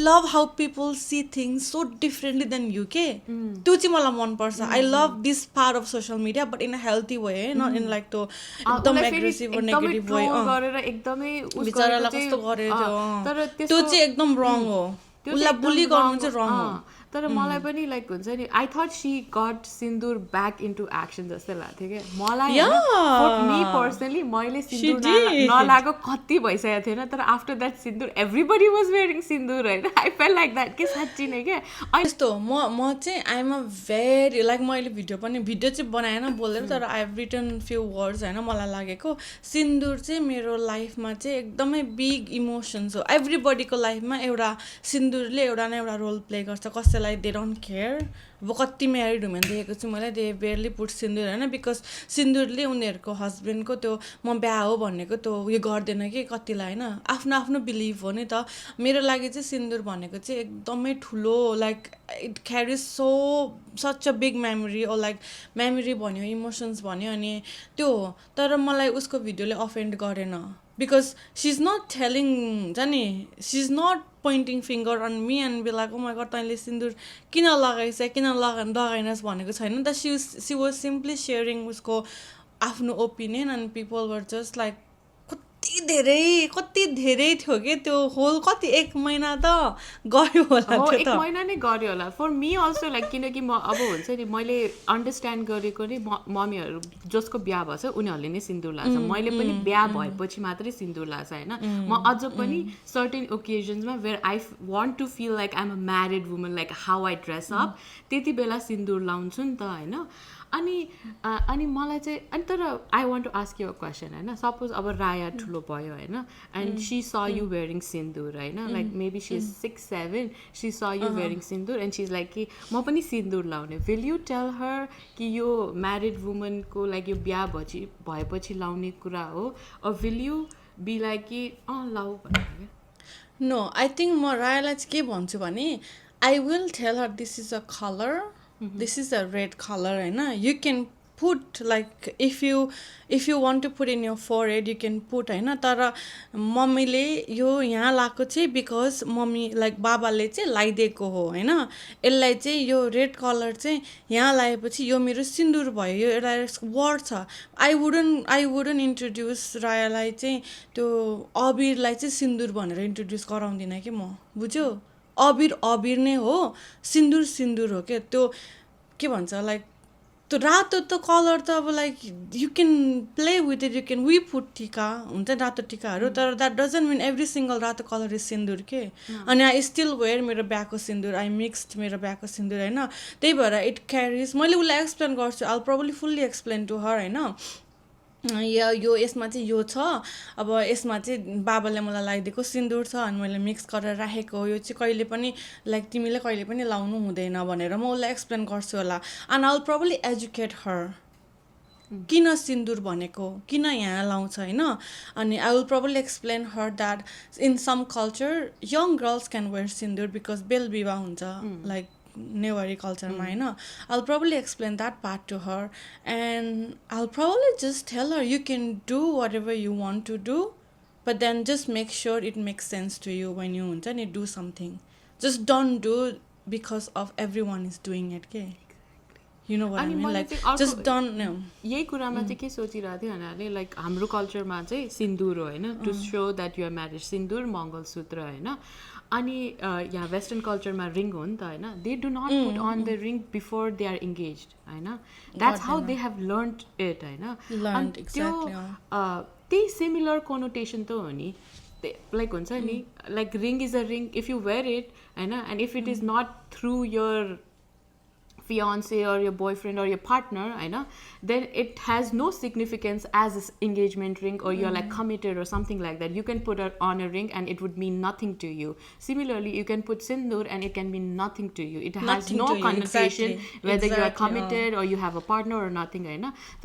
love how people see things so differently than you ke त्यो चाहिँ मलाई मन पर्छ I love this part of social media but in a healthy way not in like to एकदम aggressive or negative way गरेर एकदमै बिचारालाई कस्तो गरेर तर त्यो चाहिँ एकदम wrong हो उसलाई बुली गर्नु चाहिँ wrong हो तर मलाई पनि लाइक हुन्छ नि आई थट शी गट सिन्दुर ब्याक इन्टु एक्सन जस्तो लाग्थ्यो क्या मलाई मी पर्सनली मैले सिन्दुर नलागेको कति भइसकेको थिएन तर आफ्टर द्याट सिन्दुर एभ्रीबडी वाज वेयरिङ सिन्दुर होइन आई फेल लाइक द्याट के साँच्ची नै क्या यस्तो म चाहिँ आइएम अ भेरी लाइक मैले भिडियो चाहिँ बनाएन बोलेर तर I have written few words होइन मलाई लागेको सिन्दुर चाहिँ मेरो लाइफमा चाहिँ एकदमै बिग इमोसन्स हो एभ्रीबडीको लाइफमा एउटा सिन्दुरले एउटा न एउटा रोल प्ले गर्छ कसैलाई दे डोन्ट केयर अब कति म्यारिड हुमेन देखेको छु मैले दे बेयरली पुट सिन्दुर होइन बिकज सिन्दुरले उनीहरूको हस्बेन्डको त्यो म बिहा हो भनेको त्यो उयो गर्दैन कि कतिलाई होइन आफ्नो आफ्नो बिलिभ हो नि त मेरो लागि चाहिँ सिन्दुर भनेको चाहिँ एकदमै ठुलो like it carries such a big memory oh like memory भन्यो इमोसन्स भन्यो अनि त्यो हो तर मलाई उसको भिडियोले अफेन्ड गरेन because she is not telling हुन्छ नि she is not pointing finger on me and be like oh my god तैँले सिन्दुर किन लगाइस् किन लगाएनस् भनेको छैन त सी वाज सिम्पली सेयरिङ उसको आफ्नो opinion and people were just like कति धेरै थियो कि त्यो होल कति 1 महिना त गयो होला हो 1 महिना नै गयो होला फर मी अल्सो लाइक किनकि म अब हुन्छ नि मैले अन्डरस्ट्यान्ड गरेको नि मम्मीहरू जसको बिहा भएछ उनीहरूले नै सिन्दुर लान्छ मैले पनि बिहा भएपछि मात्रै सिन्दुर लान्छ होइन म अझ पनि सर्टेन ओकेजन्समा where I want to feel like I am a married woman like how I dress up त्यति बेला सिन्दुर लाउँछु नि त होइन अनि मलाई चाहिँ अनि तर I want to ask you a question होइन सपोज अब राया ठुलो भयो होइन and she saw you wearing sindoor होइन like maybe she is 6-7 she saw you wearing sindoor and she is like कि म पनि सिन्दुर लाउने विल यु टेल हर कि यो म्यारिड वुमनको लाइक यो बिहा भएपछि लाउने कुरा हो or will you be like कि लाऊ भनेर नो आई थिङ्क म रायालाई चाहिँ के भन्छु भने I will tell her this is a colour this is a red color होइन you can put like if you want to put in your forehead you can put होइन तर मम्मीले यो यहाँ लाएको चाहिँ बिकज मम्मी लाइक बाबाले चाहिँ लगाइदिएको हो होइन यसलाई चाहिँ यो रेड कलर चाहिँ यहाँ लगाएपछि यो मेरो सिन्दुर भयो यो एउटा वर्ड छ आई वुडन्ट इन्ट्रोड्युस रायालाई चाहिँ त्यो अबिरलाई चाहिँ सिन्दुर भनेर इन्ट्रोड्युस गराउँदिनँ कि म बुझ्यौ अबिर नै हो सिन्दुर हो क्या त्यो के भन्छ लाइक त्यो रातो त कलर त अब like you can play with it you can we put tika हुन्छ रातो टिकाहरू तर that doesn't mean every single रातो कलर इज सिन्दुर के अनि आई स्टिल वेयर मेरो बिहाको सिन्दुर आई मिक्स्ड मेरो बिहाको सिन्दुर होइन त्यही भएर इट क्यारिज मैले उसलाई एक्सप्लेन गर्छु I probably fully explain to her होइन यो यसमा चाहिँ यो छ अब यसमा चाहिँ बाबाले मलाई लगाइदिएको सिन्दुर छ अनि मैले मिक्स गरेर राखेको यो चाहिँ कहिले पनि लाइक तिमीले कहिले पनि लाउनु हुँदैन भनेर म उसलाई एक्सप्लेन गर्छु होला and I will probably educate her किन सिन्दुर भनेको किन यहाँ लाउँछ होइन अनि I will probably explain her that in some culture young girls can wear sindoor because बेल विवाह हुन्छ लाइक नेवारी कल्चरमा होइन I'll probably explain that part to her and I'll probably just tell her you can do whatever you want to do but then just make sure it makes sense to you when you हुन्छ नि do something. Just don't do because of everyone is doing it, okay? You know what I mean? Like, just don't know. यही कुरामा चाहिँ के सोचिरहेको थियो भन्नाले लाइक हाम्रो कल्चरमा चाहिँ सिन्दुर हो होइन to show that you're married sindoor mangalsutra होइन अनि यहाँ वेस्टर्न कल्चरमा रिङ हो नि त होइन they do not put on the ring before they are engage होइन that's how they have learned it होइन त्यो त्यही सिमिलर कोनोटेसन त हो नि लाइक हुन्छ नि like ring is a ring if you wear it होइन and if it is not through your fiance or your boyfriend or your partner, then it has no significance as an engagement ring or you're like committed or something like that. You can put on a ring and it would mean nothing to you. Similarly, you can put sindoor and it can mean nothing to you. It has nothing no connotation whether you are committed or you have a partner or nothing.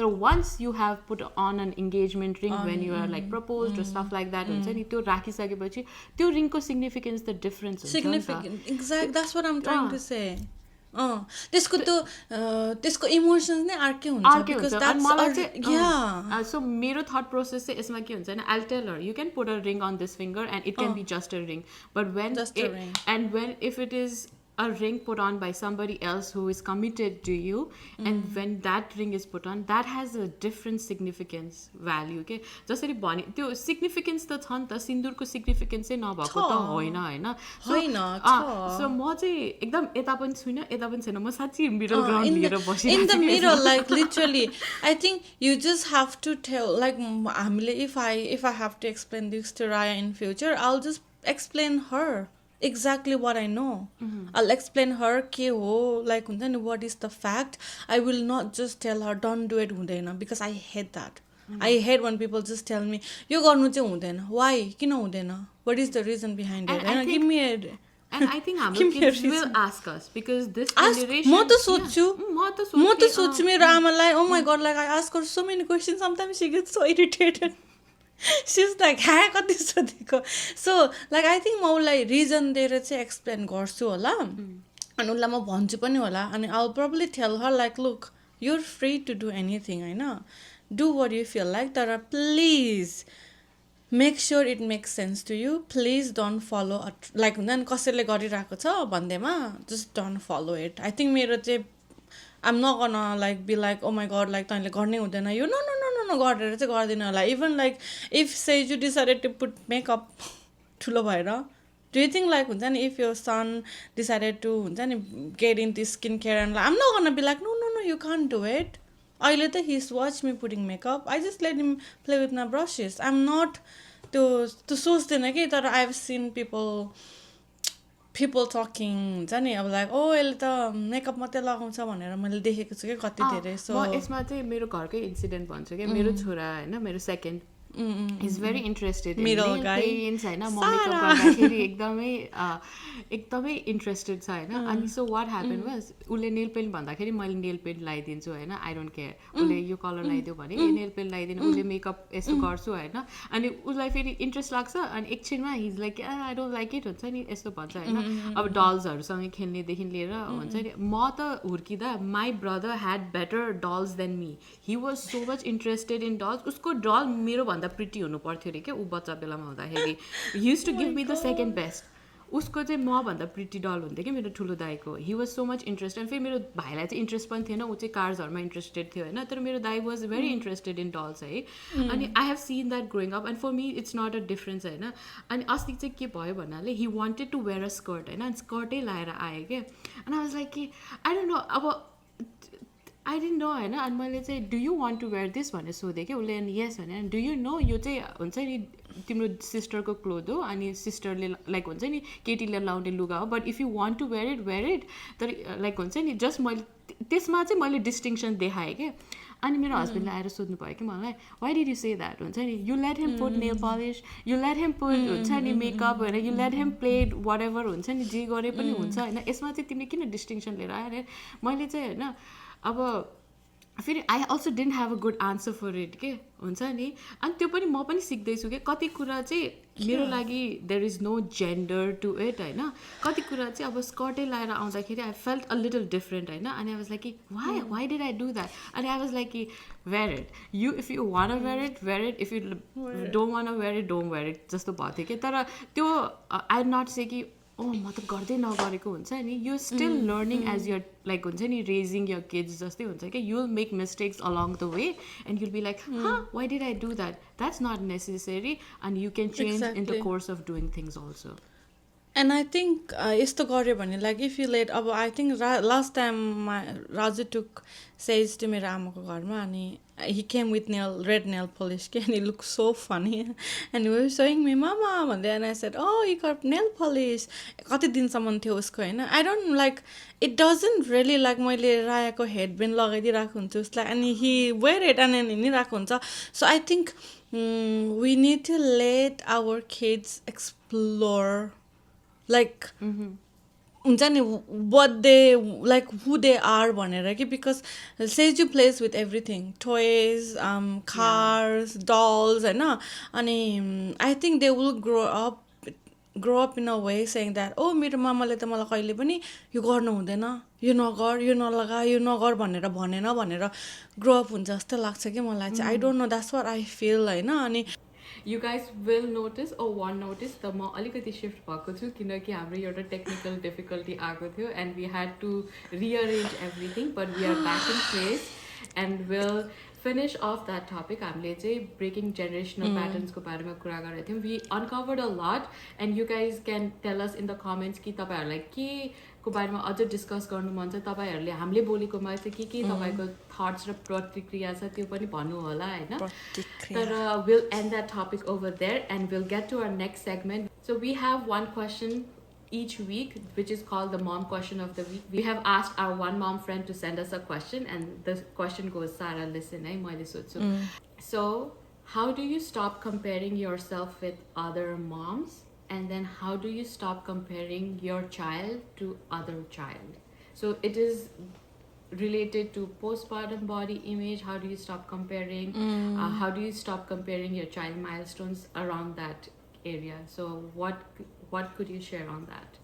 So once you have put on an engagement ring when you are like proposed or stuff like that, त्यो राखिसकेपछि त्यो रिङको significance the difference significant exactly that's what I'm trying to say. त्यसको त त्यसको इमोसन्स नै अर्कै हुन्छ because that's yeah so मेरो thought process चाहिँ यसमा के हुन्छ हैन I'll tell her you can put a ring on this finger and it can be just a ring but when and when if it is a ring put on by somebody else who is committed to you and when that ring is put on that has a different significance value के जसरी भने त्यो significance त छ नि त सिन्दुरको significance चाहिँ नभएको त होइन हैन so म चाहिँ एकदम यता पनि छुइन यता पनि छैन म साच्चै मिडल ग्राउन्ड लिएर बसिरहेको in the middle like literally I think you just have to tell like हामीले if I have to explain this to Raya in future I'll just explain her exactly what I know. I'll explain her ke ho like what is the fact. I will not just tell her don't do it hundaina because I hate that. I hate when people just tell me yo garnu chai hundaina why kina hundaina what is the reason behind it and give me a and I think हाम्रो kids will ask us because this generation म त सोच्छु मेरो आमालाई oh my god like I ask her so many questions sometimes she gets so irritated. She's like हाँ कति सोधेको so like I think म उसलाई रिजन दिएर चाहिँ एक्सप्लेन गर्छु होला अनि उसलाई म भन्छु पनि होला अनि I'll probably tell her like look you're free to do anything हैन do what you feel like तर please make sure it makes sense to you please don't follow like हुन्छ नि कसैले गरिरहेको छ भन्दैमा just don't follow it I think मेरो चाहिँ I'm not gonna like be like oh my god like तैँले गर्नै हुँदैन यो no गरेर चाहिँ गर्दिन होला even like if say you decided to put makeup ठुलो भएर do you think like हुन्छ नि if your son decided to हुन्छ नि get into skincare and like I'm not gonna be like no you can't do it अहिले त he's watched me putting makeup I just let him play with my brushes I'm not त्यो सोच्दैन कि तर I've seen people talking हुन्छ नि अब लाइक ओ यसले त मेकअप मात्रै लगाउँछ भनेर मैले देखेको छु कि कति धेरै सो म यसमा चाहिँ मेरो घरकै इन्सिडेन्ट भन्छु कि मेरो छोरा हैन मेरो second is very interested in nail paints हैन म मेकअप गर्दाखेरि एकदमै इन्ट्रेस्टेड छ हैन अनि सो व्हाट ह्यापन वाज उले नेल पेन्ट भन्दाखेरि मैले नेल पेन्ट लगाइदिन्छु हैन आई डोन्ट केयर उले यो कलर लगाइदियो भने नेल पेन्ट लगाइदिनु उले मेकअप यस्तो गर्छु हैन अनि उसलाई फेरि इन्ट्रेस्ट लाग्छ अनि एकछिनमा he is like I don't like it हुन्छ नि यस्तो भन्छ हैन अब डल्सहरुसँग खेल्नेदेखि लिएर हुन्छ नि म त हुर्किदा my brother had better dolls than me he was so much interested in dolls उसको डल मेरो भन्दा प्रिटी हुनु पर्थ्यो रे के उ बच्चा बेलामा हुँदाखेरि he used to give me the second best उसको चाहिँ म भन्दा प्रिटी डल हुन्थ्यो कि मेरो ठुलो दाइको he was so much interested फेरि मेरो भाइलाई चाहिँ इन्ट्रेस्ट पनि थिएन ऊ चाहिँ कार्सहरूमा इन्ट्रेस्टेड थियो होइन तर मेरो दाइ was very interested in dolls है अनि I have seen that growing up and for me it's not a difference होइन अनि अस्ति चाहिँ के भयो भन्नाले he wanted to wear a skirt होइन अनि स्कर्टै लाएर आयो क्या अनि आई वाज लाइक कि आई डोन्ट नो अब आई डिन्ट नो होइन अनि मैले चाहिँ do you want to wear this भनेर सोधेँ कि उसले अनि यस भने डु यु नो यो चाहिँ हुन्छ नि तिम्रो सिस्टरको क्लोथ हो अनि सिस्टरले लाइक हुन्छ नि केटीले लाउने लुगा हो but if you want to wear it तर लाइक हुन्छ नि जस्ट मैले त्यसमा चाहिँ मैले डिस्टिङसन देखाएँ क्या अनि मेरो हस्बेन्डले आएर सोध्नु भयो कि मलाई why did you say that हुन्छ नि you let him put nail polish you let him put हुन्छ नि मेकअप होइन you let him played whatever हुन्छ नि जे गरे पनि हुन्छ होइन यसमा चाहिँ तिमीले किन डिस्टिङसन लिएर आएर मैले चाहिँ होइन अब फेरि I also didn't have a good answer for it के हुन्छ नि अनि त्यो पनि म पनि सिक्दैछु कि कति कुरा चाहिँ मेरो लागि there is no gender to it होइन कति कुरा चाहिँ अब स्कर्टै लगाएर आउँदाखेरि I felt a little different होइन अनि आई वाज लाइक कि why did I do that अनि आई वाज लाइक कि wear it you if you want wear it if you don't want wear it जस्तो भएको थियो कि तर त्यो आई नट से कि म त गर्दै नगरेको हुन्छ नि you still learning as your like हुन्छ नि रेजिङ यर किड्स जस्तै हुन्छ कि you will make mistakes along the way and you'll be like why did I do that's not necessary and you can change in the course of doing things also and I think यस्तो गऱ्यो भने लाइक इफ यु लेट अब I think last time Raju took sage to मेरो आमाको घरमा अनि he came with red nail polish and he looked so funny and he was showing me mama and then I said oh you got nail polish कति दिनसम्म थियो उसको हैन I don't like it doesn't really like मैले रायाको हेडबेन्ड लगाइदिरहेको हुन्छु उसलाई अनि he wear it and then हिँडिरहेको हुन्छ so I think we need to let our kids explore like हुन्छ नि what they like who they are भनेर कि because Seju plays with everything toys cars dolls हैन अनि I think they will grow up in a way saying that oh मेरो मामाले त मलाई कहिले पनि यो गर्नु हुँदैन यो नगर यो नलगा यो नगर भनेर भनेर grow up हुन्छ जस्तो लाग्छ कि मलाई चाहिँ I don't know that's what I feel हैन अनि You guys will notice or won't notice the म अलिकति शिफ्ट भएको छु किनकि हाम्रो एउटा टेक्निकल डिफिकल्टी आएको थियो and we had to rearrange everything but we are back in place and will finish off that topic हामीले चाहिँ ब्रेकिङ जेनेरेसनल प्याटर्न्सको बारेमा कुरा गरेको थियौँ we uncovered a lot and you guys can tell us in the comments कि तपाईँहरूलाई के को बारेमा अझ डिस्कस गर्नु मन छ तपाईँहरूले हामीले बोलेकोमा चाहिँ के तपाईँको थट्स र प्रतिक्रिया छ त्यो पनि भन्नु होला हैन तर we'll end that topic over there and we'll get to our next segment so we have one question each week which is called the mom question of the week. We have asked our one mom friend to send us a question and the question goes Sara listen hai maile sochu so how do you stop comparing yourself with other moms and then how do you stop comparing your child to other child so it is related to postpartum body image how do you stop comparing how do you stop comparing your child milestones around that area so what could you share on that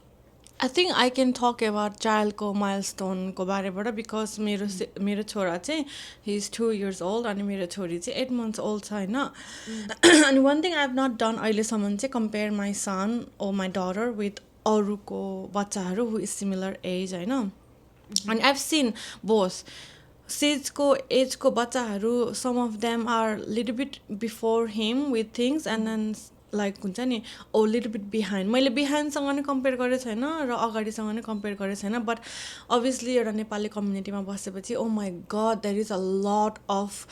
I think I can talk about child ko milestone ko bareबाट because मेरो छोरा चाहिँ he is 2 years old अनि मेरो छोरी चाहिँ 8 months old छ हैन अनि one thing I have not done अहिलेसम्म चाहिँ compare my son or my daughter with अरूको बच्चाहरू who is similar age हैन अनि I've seen both सेजको एजको बच्चाहरू some of them are little bit before him with things and then like हुन्छ नि ओ लिटल बिट बिहाइन्ड मैले बिहाइन्डसँग नै कम्पेयर गरेको छैन र अगाडिसँग नै कम्पेयर गरेको छैन बट अभियसली एउटा नेपाली कम्युनिटीमा बसेपछि oh my God there is a lot of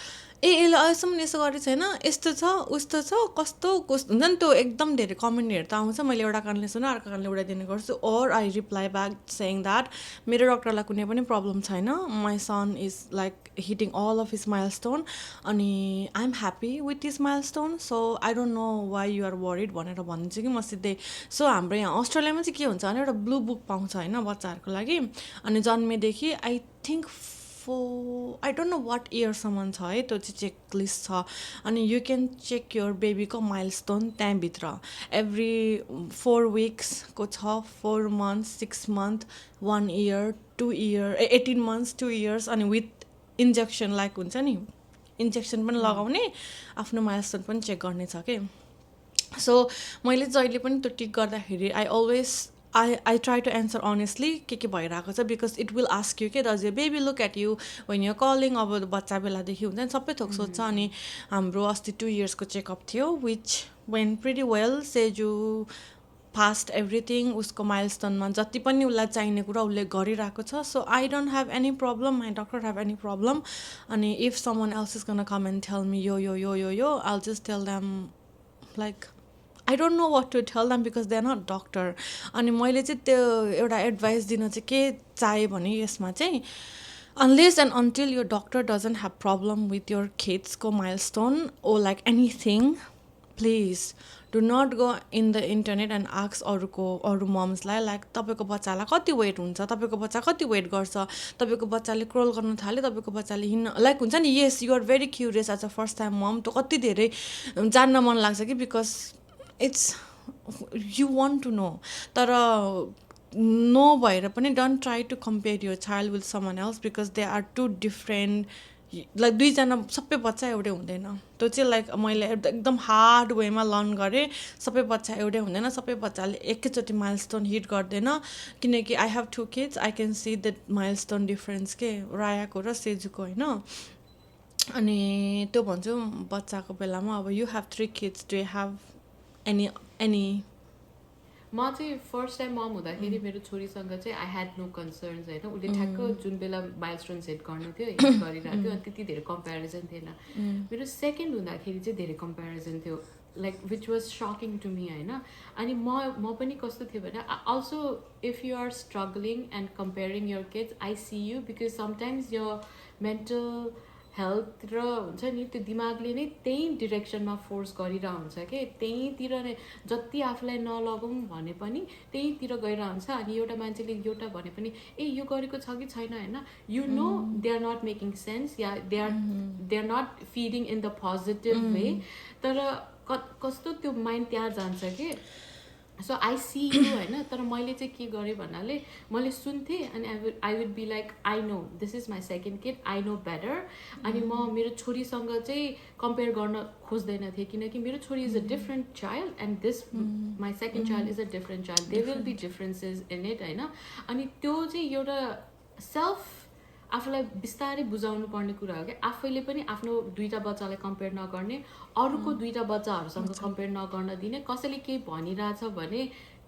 यसले अहिलेसम्म यसो गरेको छैन यस्तो छ उस्तो छ कस्तो हुन्छ नि त्यो एकदम धेरै कमेन्टहरू त आउँछ मैले एउटा कारणले सुन अर्को कारणले उडाइदिने गर्छु or I reply back saying that मेरो डक्टरलाई कुनै पनि प्रब्लम छैन my son is like hitting all of his milestone and I am happy with his milestone so I don't know why you're worried भनेर भनिदिन्छु कि म सिधै सो हाम्रो यहाँ अस्ट्रेलियामा चाहिँ के हुन्छ भने एउटा ब्लू बुक पाउँछ होइन बच्चाहरूको लागि अनि जन्मेदेखि I think I don't know what yearसम्म छ है त्यो चाहिँ चेकलिस्ट छ अनि यु क्यान चेक योर बेबीको माइलस्टोन त्यहाँभित्र एभ्री 4 विक्सको छ 4 months 6 months 1 year 2 year 18 months 2 years अनि विथ इन्जेक्सन लाइक हुन्छ नि इन्जेक्सन पनि लगाउने आफ्नो माइलस्टोन पनि चेक गर्ने छ कि सो मैले जहिले पनि त्यो टिक गर्दाखेरि I try to answer honestly के भइरहेको छ because it will ask you के does your baby look at you when you're calling अब बच्चा बेलादेखि हुन्छ नि सबै थोक सोध्छ अनि हाम्रो अस्ति 2 years को चेकअप थियो which went pretty well सेजु past everything उसको माइलस्टोनमा जति पनि उसलाई चाहिने कुरा उसले गरिरहेको छ so I don't have any problem my doctor have any problem अनि if someone else is gonna come and tell me yo I'll just tell them like I don't know what to tell them because they're not doctor अनि मैले चाहिँ त्यो एउटा एडभाइस दिन चाहिँ के चाहे भने यसमा चाहिँ unless and until your doctor doesn't have problem with your kids को milestone or like anything please do not go in the internet and ask अरू मम्सलाई लाइक तपाईँको बच्चालाई कति वेट हुन्छ तपाईँको बच्चा कति वेट गर्छ तपाईँको बच्चाले क्रोल गर्न थाल्यो तपाईँको बच्चाले हिँड्न लाइक हुन्छ नि yes you are very curious as a first time mom त कति धेरै जान्न मन लाग्छ कि because it's you want to know तर नो भएर पनि don't try to compare your child with someone else because they are too different like दुईजना सबै बच्चा एउटै हुँदैन त्यो चाहिँ लाइक मैले एकदम हार्ड वेमा लर्न गरेँ सबै बच्चा एउटै हुँदैन सबै बच्चाले एकैचोटि माइलस्टोन हिट गर्दैन किनकि I have 2 kids I can see that milestone difference के रायाको र सेजुको होइन अनि त्यो भन्छु बच्चाको बेलामा अब you have 3 kids do you have any म चाहिँ फर्स्ट टाइम मम हुँदाखेरि मेरो छोरीसँग चाहिँ आई ह्याड नो कन्सर्न्स होइन उसले ठ्याक्क जुन बेला माइलस्टोन सेट गर्नु थियो हिट गरिरहेको थियो अनि त्यति धेरै कम्पेरिजन थिएन मेरो सेकेन्ड हुँदाखेरि चाहिँ धेरै कम्पेरिजन थियो like which was sucking to me होइन अनि म पनि कस्तो थियो भने also if you are struggling and comparing your kids I see you because sometimes your mental health र हुन्छ नि त्यो दिमागले नै त्यही डिरेक्सनमा फोर्स गरिरहेको हुन्छ कि त्यहीँतिर नै जति आफूलाई नलगौँ भने पनि त्यहीँतिर गइरहेको हुन्छ अनि एउटा मान्छेले एउटा भने पनि ए यो गरेको छ कि छैन होइन you know they are not making sense या they are not feeding in the positive way तर कस्तो त्यो माइन्ड त्यहाँ जान्छ कि सो आई सी यु होइन तर मैले चाहिँ के गरेँ भन्नाले मैले सुन्थेँ अनि I would be like I know this is my second kid I know better अनि म मेरो छोरीसँग चाहिँ कम्पेयर गर्न खोज्दैन थिएँ किनकि मेरो छोरी is a different child and this my second child is a different child they will be differences in it होइन अनि त्यो चाहिँ एउटा सेल्फ आफूलाई बिस्तारै बुझाउनु पर्ने कुरा हो कि आफैले पनि आफ्नो दुईवटा बच्चालाई कम्पेयर नगर्ने अरूको दुईवटा बच्चाहरूसँग कम्पेयर नगर्न दिने कसैले केही भनिरहेछ भने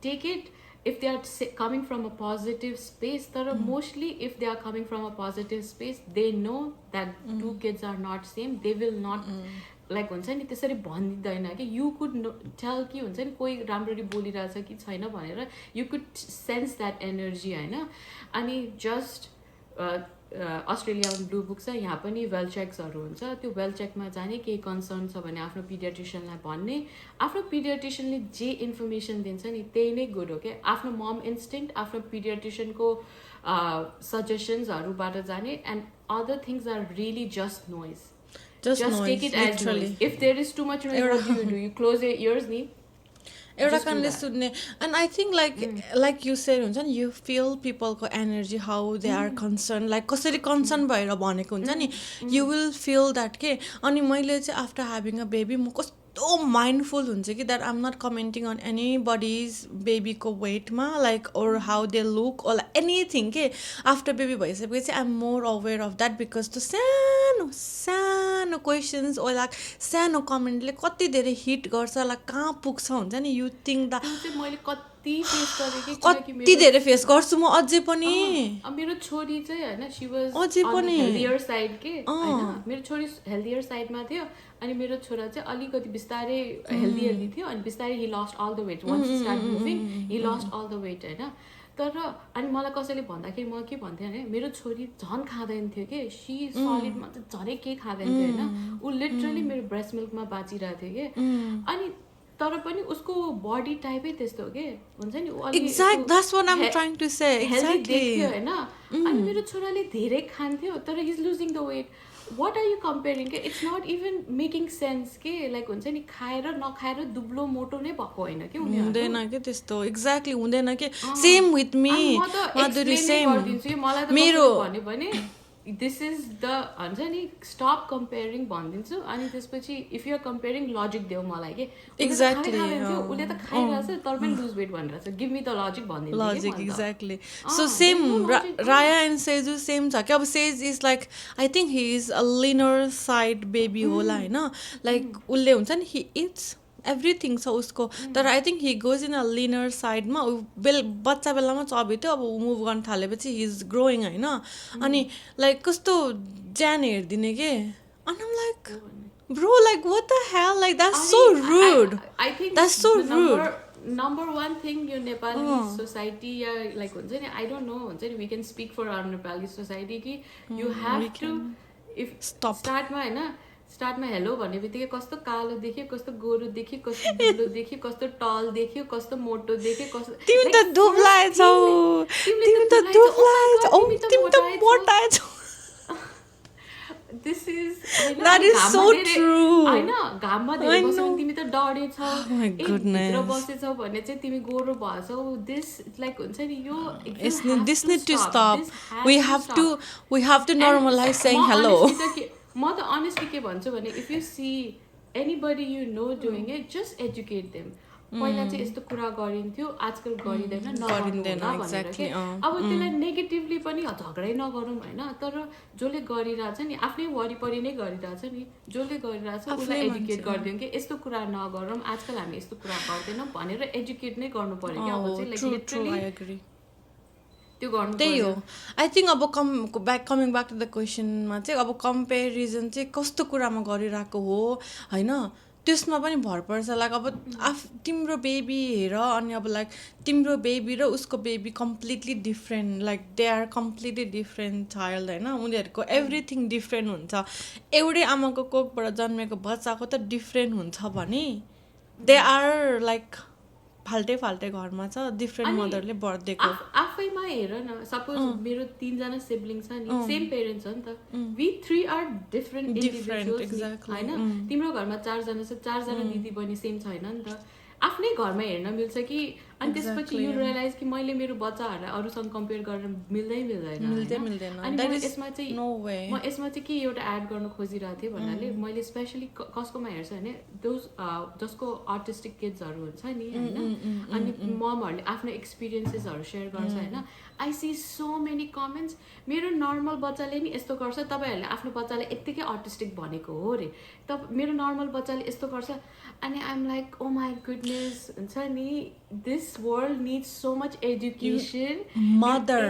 take it if they are coming from a positive space तर mostly if they are coming from a positive space they know that 2 kids are not same they will not like हुन्छ नि त्यसरी भनिदिँदैन कि यु कुड टेल कि हुन्छ नि कोही राम्ररी बोलिरहेछ कि छैन भनेर you could sense that energy होइन अनि जस्ट अस्ट्रेलियामा ब्लू बुक छ यहाँ पनि वेल चेक्सहरू हुन्छ त्यो वेल चेकमा जाने केही कन्सर्न छ भने आफ्नो पिडियाट्रिसियनलाई भन्ने आफ्नो पिडियाट्रिसियनले जे इन्फर्मेसन दिन्छ नि त्यही नै गुड हो क्या आफ्नो मम इन्स्टिङ्क्ट आफ्नो पिडियाट्रिसियनको सजेसन्सहरूबाट जाने and other things are really just noise just take it as noise. If there is too much noise, what do? You close your ears ni एउटा कारणले सुन्ने and I think like you said हुन्छ नि यु फिल पिपलको energy how they are concern like कसरी कन्सर्न भएर भनेको हुन्छ नि यु विल फिल द्याट के अनि मैले चाहिँ आफ्टर ह्याभिङ अ बेबी म कस्तो माइन्डफुल हुन्छ कि that I'm not commenting on anybody's बेबीको वेटमा like or how they look or anything के आफ्टर बेबी भइसकेपछि I am more aware of that because त्यो सानो सानो क्वेसन्स ओर लाइक सानो कमेन्टले कति धेरै हिट गर्छ लाइक कहाँ पुग्छ हुन्छ नि यु थिङ्क द मैले कति फेस गरेँ कति धेरै फेस गर्छु म अझै पनि मेरो छोरी चाहिँ होइन सी वाज अझै पनि हेल्दियर साइड के होइन मेरो छोरी हेल्दियर साइडमा थियो अनि मेरो छोरा चाहिँ अलिकति बिस्तारै हेल्दी थियो अनि बिस्तारै he lost all the weight once start moving he lost all the weight होइन तर अनि मलाई कसैले भन्दाखेरि म के भन्थेँ भने मेरो छोरी झन् खाँदैन थियो कि सी सलिडमा चाहिँ झनै केही खाँदैन थियो होइन ऊ लिटरली मेरो ब्रेस्ट मिल्कमा बाँचिरहेको थियो कि अनि तर पनि उसको बडी टाइपै त्यस्तो हो के हुन्छ नि हेल्दी देख्थ्यो होइन अनि मेरो छोराले धेरै खान्थ्यो तर his losing the weight what are you comparing के it's not even making sense के लाइक हुन्छ नि खाएर नखाएर दुब्लो मोटो नै भएको होइन कि हुँदैन कि त्यस्तो एक्ज्याक्टली हुँदैन कि same with me Madhuri same मलाई मेरो भन्यो भने दिस इज द हुन्छ नि स्टप कम्पेयरिङ भनिदिन्छु अनि त्यसपछि इफ युआर कम्पेयरिङ लजिक देऊ मलाई के एक्ज्याक्टली उसले त खाइरहेछ तर पनि लुज वेट भनिरहेछ गिभ मी द लजिक भनिदिनु logic exactly so same Raya and Seju same छ कि अब Seju is like I think he is a leaner side baby होला होइन लाइक उसले हुन्छ नि हि इट्स एभ्रिथिङ छ उसको तर I think he goes in a linear साइडमा बच्चा बेलामा चबी थियो अब मुभ गर्न थालेपछि हि इज ग्रोइङ होइन अनि लाइक कस्तो ज्यान हेरिदिने के अनि like bro like what the hell like that's so rude that's so rude number one thing यो नेपाली सोसाइटी या लाइक हुन्छ नि आई डोन्ट नो हुन्छ नि we can speak for our Nepali society कि यु हेभ टु इफ स्टार्टमा होइन स्टार्टमा हेलो भन्ने बित्तिकै कस्तो कालो देख्यो कस्तो गोरो देख्यो कस्तो दुलो देख्यो कस्तो टल देख्यो कस्तो मोटो देख्यो कस्तो तिमी त दुब्लाएछौ तिमी त दुब्लाएछौ तिमी त मोटाएछौ This is that is so true I know घाममा धेरै I बस्यो भने know. तिमी त डढेछौ my भित्र goodness. बसेछौ भने चाहिँ तिमी गोरो भएछौ दिस लाइक हुन्छ नि यो This need to stop. We have to normalize saying hello. म त अनेस्टली के भन्छु भने if you see anybody you know doing it just educate them पहिला चाहिँ यस्तो कुरा गरिन्थ्यो आजकल गरिँदैन नगर्दैन भनेर के अब त्यसलाई नेगेटिभली पनि झगडै नगरौँ होइन तर जसले गरिरहेछ नि आफ्नै वरिपरि नै गरिरहेछ नि जसले गरिरहेछ उसलाई एजुकेट गरिदिउँ कि यस्तो कुरा नगरौँ आजकल हामी यस्तो कुरा गर्दैनौँ भनेर एजुकेट नै गर्नु पर्यो कि अब चाहिँ लाइक लिटरली त्यो गर्नु त्यही हो आई थिङ्क अब कमिङ ब्याक टु द क्वेसनमा चाहिँ अब कम्पेरिजन चाहिँ कस्तो कुरामा गरिरहेको हो होइन त्यसमा पनि भर पर्छ लाइक अब तिम्रो बेबी हेर अनि अब लाइक तिम्रो बेबी र उसको baby completely different like they are completely different child होइन उनीहरूको एभ्रिथिङ डिफ्रेन्ट हुन्छ एउटै आमाको कोखबाट जन्मेको बच्चाको त डिफ्रेन्ट हुन्छ भने दे आर लाइक फाल्टै घरमा छ डिफ्रेन्ट मदरले बर्थ आफैमा हेर न सपोज मेरो 3 जना सिब्लिङ छ नि सेम पेरेन्ट्स हो नि त वी 3 आर डिफ्रेन्ट इन्डिभिजुअल्स हैन तिम्रो घरमा 4 जना छ 4 जना दिदी बहिनी सेम छैन नि त आफ्नै घरमा हेर्न मिल्छ कि अनि त्यसपछि यु रियलाइज कि मैले मेरो बच्चाहरूलाई अरूसँग कम्पेयर गर्न मिल्दैन अनि म यसमा चाहिँ के एउटा एड गर्न खोजिरहेको थिएँ भन्नाले मैले स्पेसली कसकोमा हेर्छु भने दोज जसको अर्टिस्टिक किड्सहरू हुन्छ नि होइन अनि ममहरूले आफ्नो एक्सपिरियन्सेसहरू सेयर गर्छ होइन I see so many comments मेरो नर्मल बच्चाले नि यस्तो गर्छ तपाईँहरूले आफ्नो बच्चालाई यत्तिकै अर्टिस्टिक भनेको हो रे मेरो नर्मल बच्चाले यस्तो गर्छ अनि I'm like oh my goodness हुन्छ नि this world needs so much education mother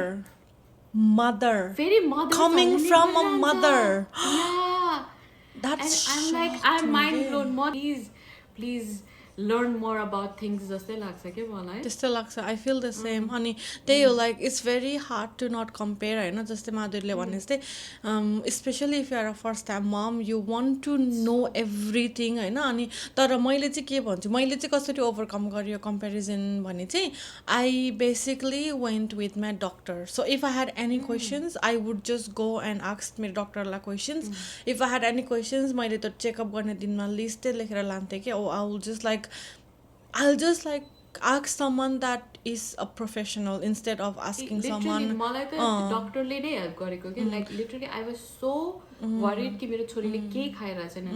very mother coming from a mother and I'm like I'm mind blown please learn more about things जस्तै लाग्छ के मलाई त्यस्तो लाग्छ आई फिल द सेम अनि त्यही हो like it's very hard to not compare होइन जस्तै माधुरीले भने जस्तै specially if you're a first time mom you want to know everything होइन अनि तर मैले चाहिँ के भन्छु मैले चाहिँ कसरी ओभरकम गरेँ कम्पेरिजन भने चाहिँ I basically went with my doctor so if I had any questions I would just go and ask मेरो डक्टरलाई questions if I had any questions मैले त चेकअप गर्ने दिनमा लिस्टै लेखेर लान्थेँ कि oh I will just like I'll just like ask someone that is a professional instead of asking someone. मलाई त डक्टरले नै हेल्प गरेको के like literally I was so worried कि मेरो छोरीले के खाइरहेको छैन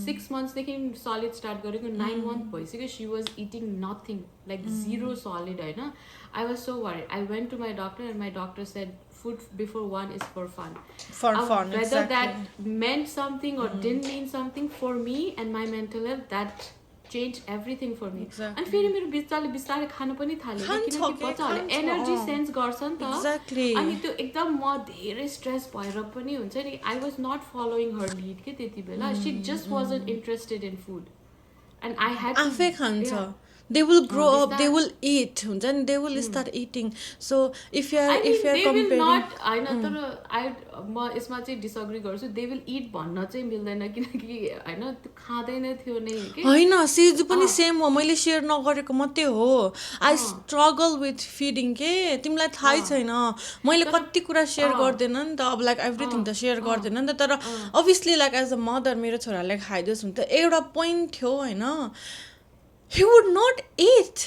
6 मन्थ्सदेखि सलिड स्टार्ट गरेको 9 मन्थ भइसक्यो she was eating nothing like zero solid होइन I was so worried I went to my doctor and my doctor said food before 1 is for fun whether exactly. that meant something or didn't mean something for me and my mental health that change everything for me and फेरि मेरो बिस्तारै बिस्तारै खान पनि थाल्यो किनकि बच्चाहरूले एनर्जी सेन्स गर्छ नि त अनि त्यो एकदम म धेरै स्ट्रेस भएर पनि हुन्छ नि I was not following her lead के त्यति बेला she just wasn't interested in food and I had आफै खान्छ they will grow up they will eat हुन्छ नि they will start eating so if you are comparing not हैन तर म यसमा चाहिँ डिसएग्री गर्छु they will eat भन्न चाहिँ मिल्दैन किनकि हैन त्यो खाँदैन थियो नै के हैन सिजु पनि सेम हो मैले शेयर नगरेको मात्रै हो आई स्ट्रगल विथ फिडिङ के तिमीलाई थाहै छैन मैले कति कुरा शेयर गर्दैन नि त अब लाइक एभ्रिथिङ त शेयर गर्दैन नि त तर obviously like as a mother मेरो छोराले खाइदियोस् भने त एउटा पोइन्ट थियो हैन he would not eat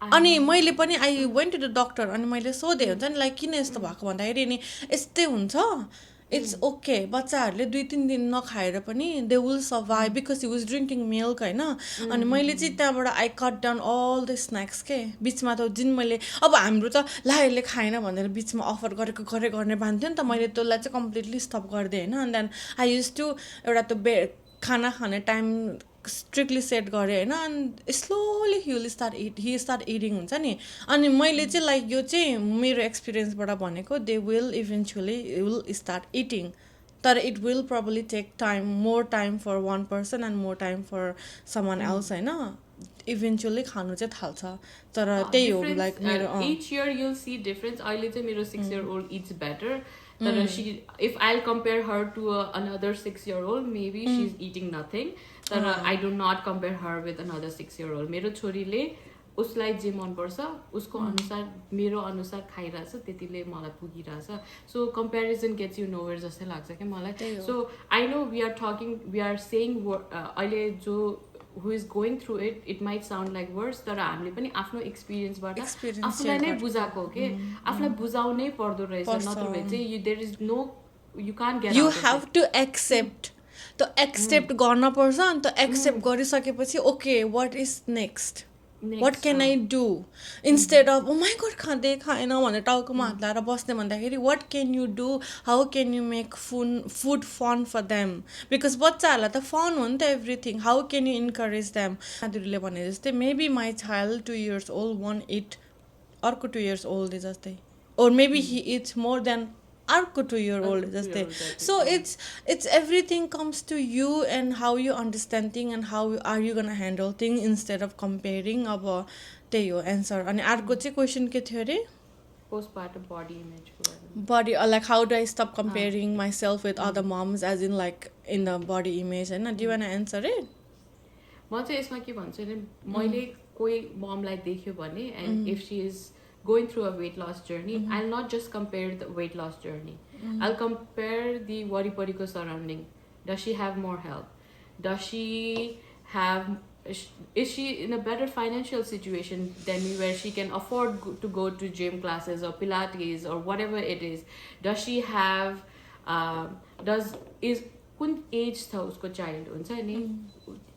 अनि मैले पनि I went to the doctor अनि मैले सोधेँ हुन्छ नि लाइक किन यस्तो भएको भन्दाखेरि नि यस्तै हुन्छ इट्स ओके बच्चाहरूले 2-3 दिन नखाएर पनि they will survive because he was drinking milk होइन अनि मैले चाहिँ त्यहाँबाट I cut down all the snacks के बिचमा त जुन मैले अब हाम्रो त लाहरूले खाएन भनेर बिचमा अफर गरेको गर्ने बान्थ्यो नि त मैले त्यसलाई चाहिँ कम्प्लिटली स्टप गरिदिएँ होइन and then I use to एउटा त्यो खाना खाने टाइम स्ट्रिक्टली सेट गरेँ होइन अनि स्लोली ही स्टार्ट इटिङ हुन्छ नि अनि मैले चाहिँ लाइक यो चाहिँ मेरो एक्सपिरियन्सबाट भनेको they will eventually will start eating तर it will probably take time more time for one person and more time for someone else होइन इभेन्चुअली खानु चाहिँ थाल्छ तर त्यही हो लाइक मेरो each year you'll see difference अहिले चाहिँ मेरो 6 year old इट्स बेटर तर if I'll compare her to another 6-year-old maybe she's eating nothing तर I do not compare her with another 6-year-old मेरो छोरीले उसलाई जे मनपर्छ उसको अनुसार मेरो अनुसार खाइरहेछ त्यतिले मलाई पुगिरहेछ so comparison gets you nowhere जस्तै लाग्छ क्या मलाई so I know we are saying अहिले जो who is going through it might sound like worse तर हामीले पनि आफ्नो एक्सपिरियन्सबाट आफूलाई नै बुझाएको के आफूलाई बुझाउनै पर्दो रहेछ नत्र भए चाहिँ there is no you can't get you have to accept त एक्सेप्ट गर्न पर्छ अनि त एक्सेप्ट गरिसकेपछि okay what is next what can I do instead of oh my god खाँदै खाएन भनेर टाउकोमा हात लाएर बस्ने भन्दाखेरि what can you do how can you make food fun for them because बच्चाहरूलाई त fun हो नि त everything how can you encourage them माधुरीले भने जस्तै maybe my child 2 years old won't eat अर्को 2 years old जस्तै or maybe he eats more than अर्को 2 year old जस्तै so it's everything comes to you and how you understand thing and how are you gonna handle thing instead of comparing अब त्यही हो एन्सर अनि अर्को चाहिँ क्वेसन के थियो अरे postpartum body image body like how do I stop comparing myself with other moms as in like in the body image हैन do you want to answer it म चाहिँ यसमा के भन्छु भने मैले कोही ममलाई देख्यो भने and if she is going through a weight loss journey I'll not just compare the weight loss journey I'll compare the waripariko surrounding does she have more help does she have is she in a better financial situation than me where she can afford to go to gym classes or pilates or whatever it is does she have is कुन एज छ उसको चाइल्ड हुन्छ नि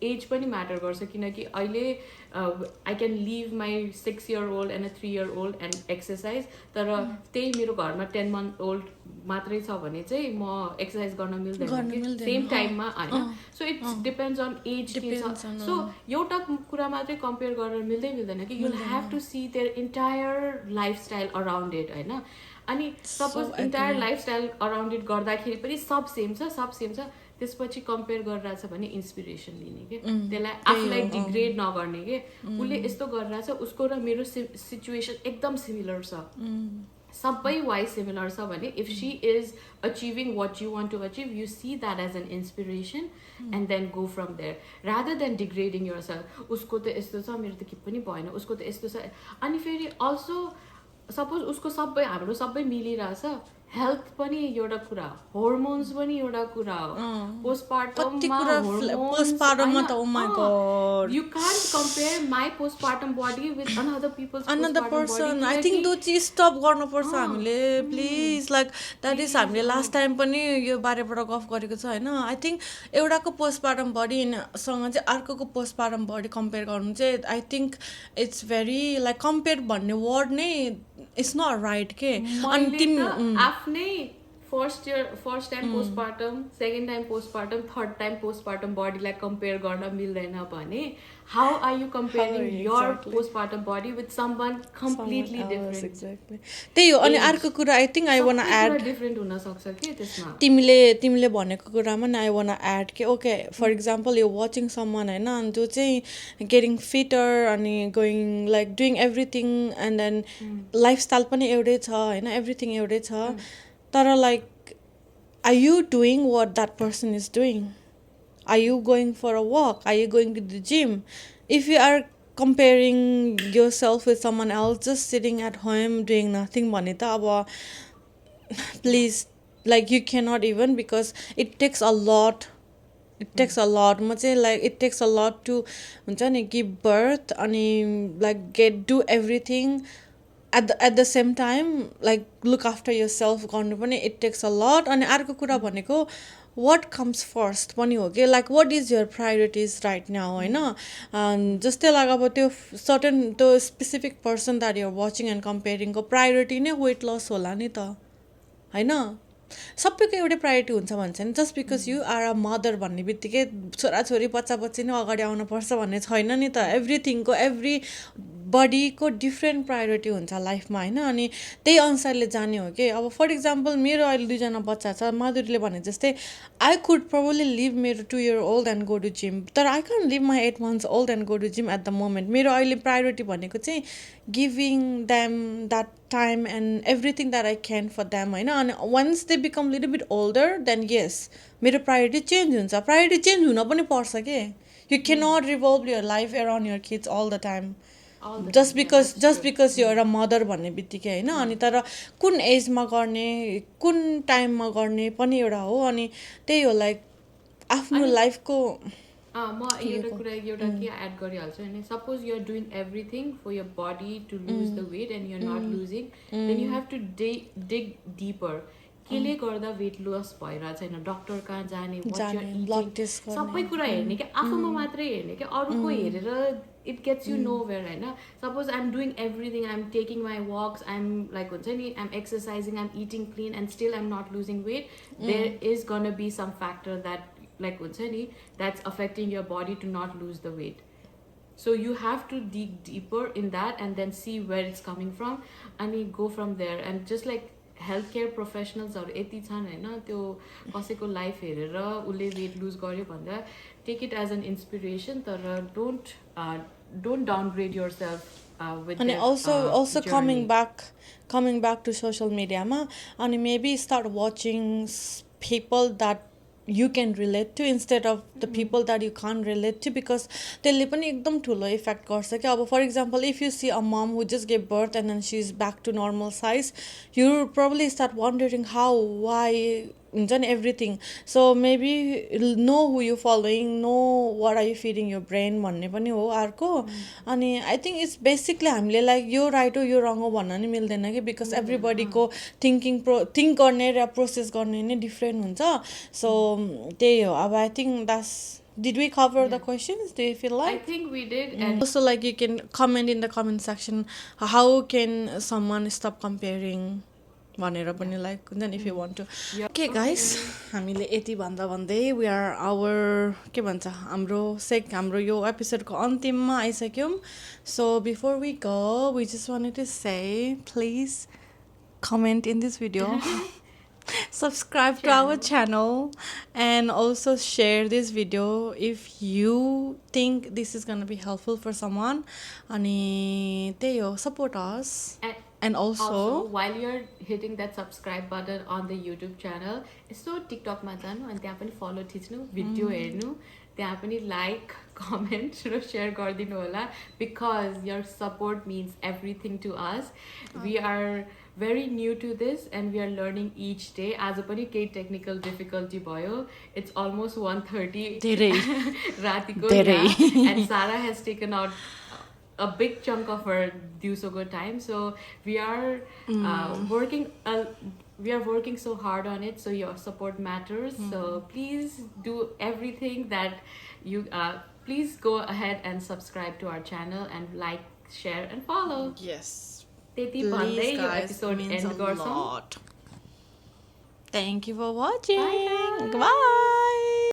एज पनि म्याटर गर्छ किनकि अहिले I can leave my 6 year old and 3 year old and exercise तर त्यही मेरो घरमा 10 month old मात्रै छ भने चाहिँ म एक्सर्साइज गर्न मिल्दैन सेम टाइममा होइन so it's depends on age के छ सो एउटा कुरा मात्रै कम्पेयर गरेर मिल्दैन कि you'll have to see their entire lifestyle around it होइन अनि suppose entire lifestyle around it गर्दाखेरि पनि सब सेम छ त्यसपछि कम्पेयर गरिरहेछ भने इन्सपिरेसन लिने के त्यसलाई आफूलाई डिग्रेड नगर्ने के उसले यस्तो गरिरहेछ उसको र मेरो सिचुएसन एकदम सिमिलर छ सबै वाइ सिमिलर छ भने if she is achieving what you want to achieve you see that as an inspiration and then go from there rather than degrading yourself उसको त यस्तो छ मेरो त के पनि भएन उसको त यस्तो छ अनि फेरि अल्सो सपोज उसको सबै हाम्रो सबै मिलिरहेछ हेल्थ पनि एउटा कुरा hormones पनि एउटा कुरा हो postpartumमा postpartumमा त oh my god you can't compare my postpartum body with another person I think त्यो चाहिँ स्टप गर्नुपर्छ हामीले प्लिज लाइक द्याट इज हामीले लास्ट टाइम पनि यो बारेबाट गफ गरेको छ होइन आई थिङ्क एउटाको पोस्टपार्टम बडीसँग चाहिँ अर्कोको पोस्टपार्टम बडी कम्पेयर गर्नु चाहिँ I think it's very like compare भन्ने वर्ड नै इट्स नट राइट के अनि आफ्नै first time postpartum second time postpartum third time postpartum बडीलाई कम्पेयर गर्न मिल्दैन भने how are you comparing your postpartum body with someone completely different त्यही हो अनि अर्को कुरा I think I want add different हुन सक्छ के त्यसमा तिमीले भनेको कुरामा नि आई वान एड के okay for example you watching someone होइन अनि जो चाहिँ गेटिङ फिटर अनि going like doing everything and then lifestyle पनि एउटै छ होइन एभ्रिथिङ एउटै छ तर like are you doing what that person is doing Are you going for a walk? Are you going to the gym? If you are comparing yourself with someone else just sitting at home doing nothing भने त अब please like you cannot even because it takes a lot म चाहिँ like it takes a lot to हुन्छ नि give birth अनि like do everything at the same time like look after yourself गर्नु पनि it takes a lot अनि अर्को कुरा भनेको what comes first पनि हो कि like what is your priorities right now होइन जस्तै like अब त्यो certain त्यो specific person that you're watching and comparing को priority नै weight loss होला नि त होइन सबैको एउटै प्रायोरिटी हुन्छ भन्छ नि just because you are a mother भन्ने बित्तिकै छोराछोरी बच्चा नै अगाडि आउनुपर्छ भन्ने छैन नि त एभ्रिथिङको एभ्री बडीको डिफ्रेन्ट प्रायोरिटी हुन्छ लाइफमा होइन अनि त्यही अनुसारले जाने हो कि अब फर इक्जाम्पल मेरो अहिले 2जना बच्चा छ माधुरीले भने जस्तै आई कुड प्रोबब्ली लिभ मेरो 2 year old and go to gym तर I can leave my 8 months old and go to gym at the moment मेरो अहिले प्रायोरिटी भनेको चाहिँ giving them that time and everything that I can for them होइन अनि once they become little bit older then yes मेरो प्रायोरिटी चेन्ज हुन्छ प्रायोरिटी चेन्ज हुन पनि पर्छ के you cannot revolve your life around your kids all the time All the just time, yeah, because that's just true. because you're a mother भन्ने बित्तिकै होइन अनि तर कुन एजमा गर्ने कुन टाइममा गर्ने पनि एउटा हो अनि त्यही हो लाइक आफ्नो अनि लाइफको म एउटा कुरा एउटा के एड गरिहाल्छु भने suppose you're doing everything for your body to lose the weight and you're not losing then you have to dig deeper केले गर्दा वेट लस भइरहेको छैन डक्टर कहाँ जाने what you're blood eating test सबै कुरा हेर्ने कि आफूमा मात्रै हेर्ने कि अरूको हेरेर it gets you nowhere होइन suppose I am doing everything I am taking my walks I am like हुन्छ नि I am exercising I am eating clean and still I am not losing weight there is gonna be some factor that like हुन्छ नि that's affecting your body to not lose the weight. So you have to dig deeper in that and then see where it's coming from and you go from there. And just like healthcare professionals are यति छन् होइन त्यो कसैको लाइफ हेरेर उसले वेट लुज गर्यो भन्दा take it as an inspiration तर don't downgrade yourself with अनि also coming back to social media मा अनि maybe start watching people that you can relate to instead of the people that you can't relate to because त्यसले पनि एकदम ठुलो इफेक्ट गर्छ क्या अब for example if you see a mom who just gave birth and then she is back to normal size you probably start wondering how why हुन्छ नि everything so maybe no who you following no what are you feeding your brain भन्ने पनि हो अर्को अनि आई थिङ्क इट्स बेसिकली हामीले लाइक यो राइट हो यो रङ हो भन्न नि मिल्दैन कि बिकज एभ्रिबडीको थिङ्क गर्ने र प्रोसेस गर्ने नै डिफ्रेन्ट हुन्छ सो त्यही हो अब I think that's did we cover the questions do you feel like I think we did and also like you can comment in the comment section how can someone stop comparing भनेर पनि like then if you want to okay guys हामीले यति भन्दा भन्दै वी आर आवर के भन्छ हाम्रो यो एपिसोडको अन्तिममा आइसक्यौँ so before we go we just wanted to say please comment in this video subscribe to our channel and also share this video if you think this is going to be helpful for someone ani त्यही हो support us and also while you're hitting that subscribe button on the YouTube channel यसो टिकटकमा जानु अनि त्यहाँ पनि फलो थिच्नु भिडियो हेर्नु त्यहाँ पनि लाइक कमेन्ट र सेयर गरिदिनु होला because your support means everything to us. We are very new to this and we are learning each day. आज पनि केही टेक्निकल डिफिकल्टी भयो it's almost 1:30 रातिको and Sara has taken out a big chunk of her diusogo time, so we are working so hard on it, so your support matters. So please do everything that you please go ahead and subscribe to our channel and like, share and follow. yes त्यति भन्दै यो guys, episode means and a गर्छौँ lot. Thank you for watching. Bye, guys. Bye.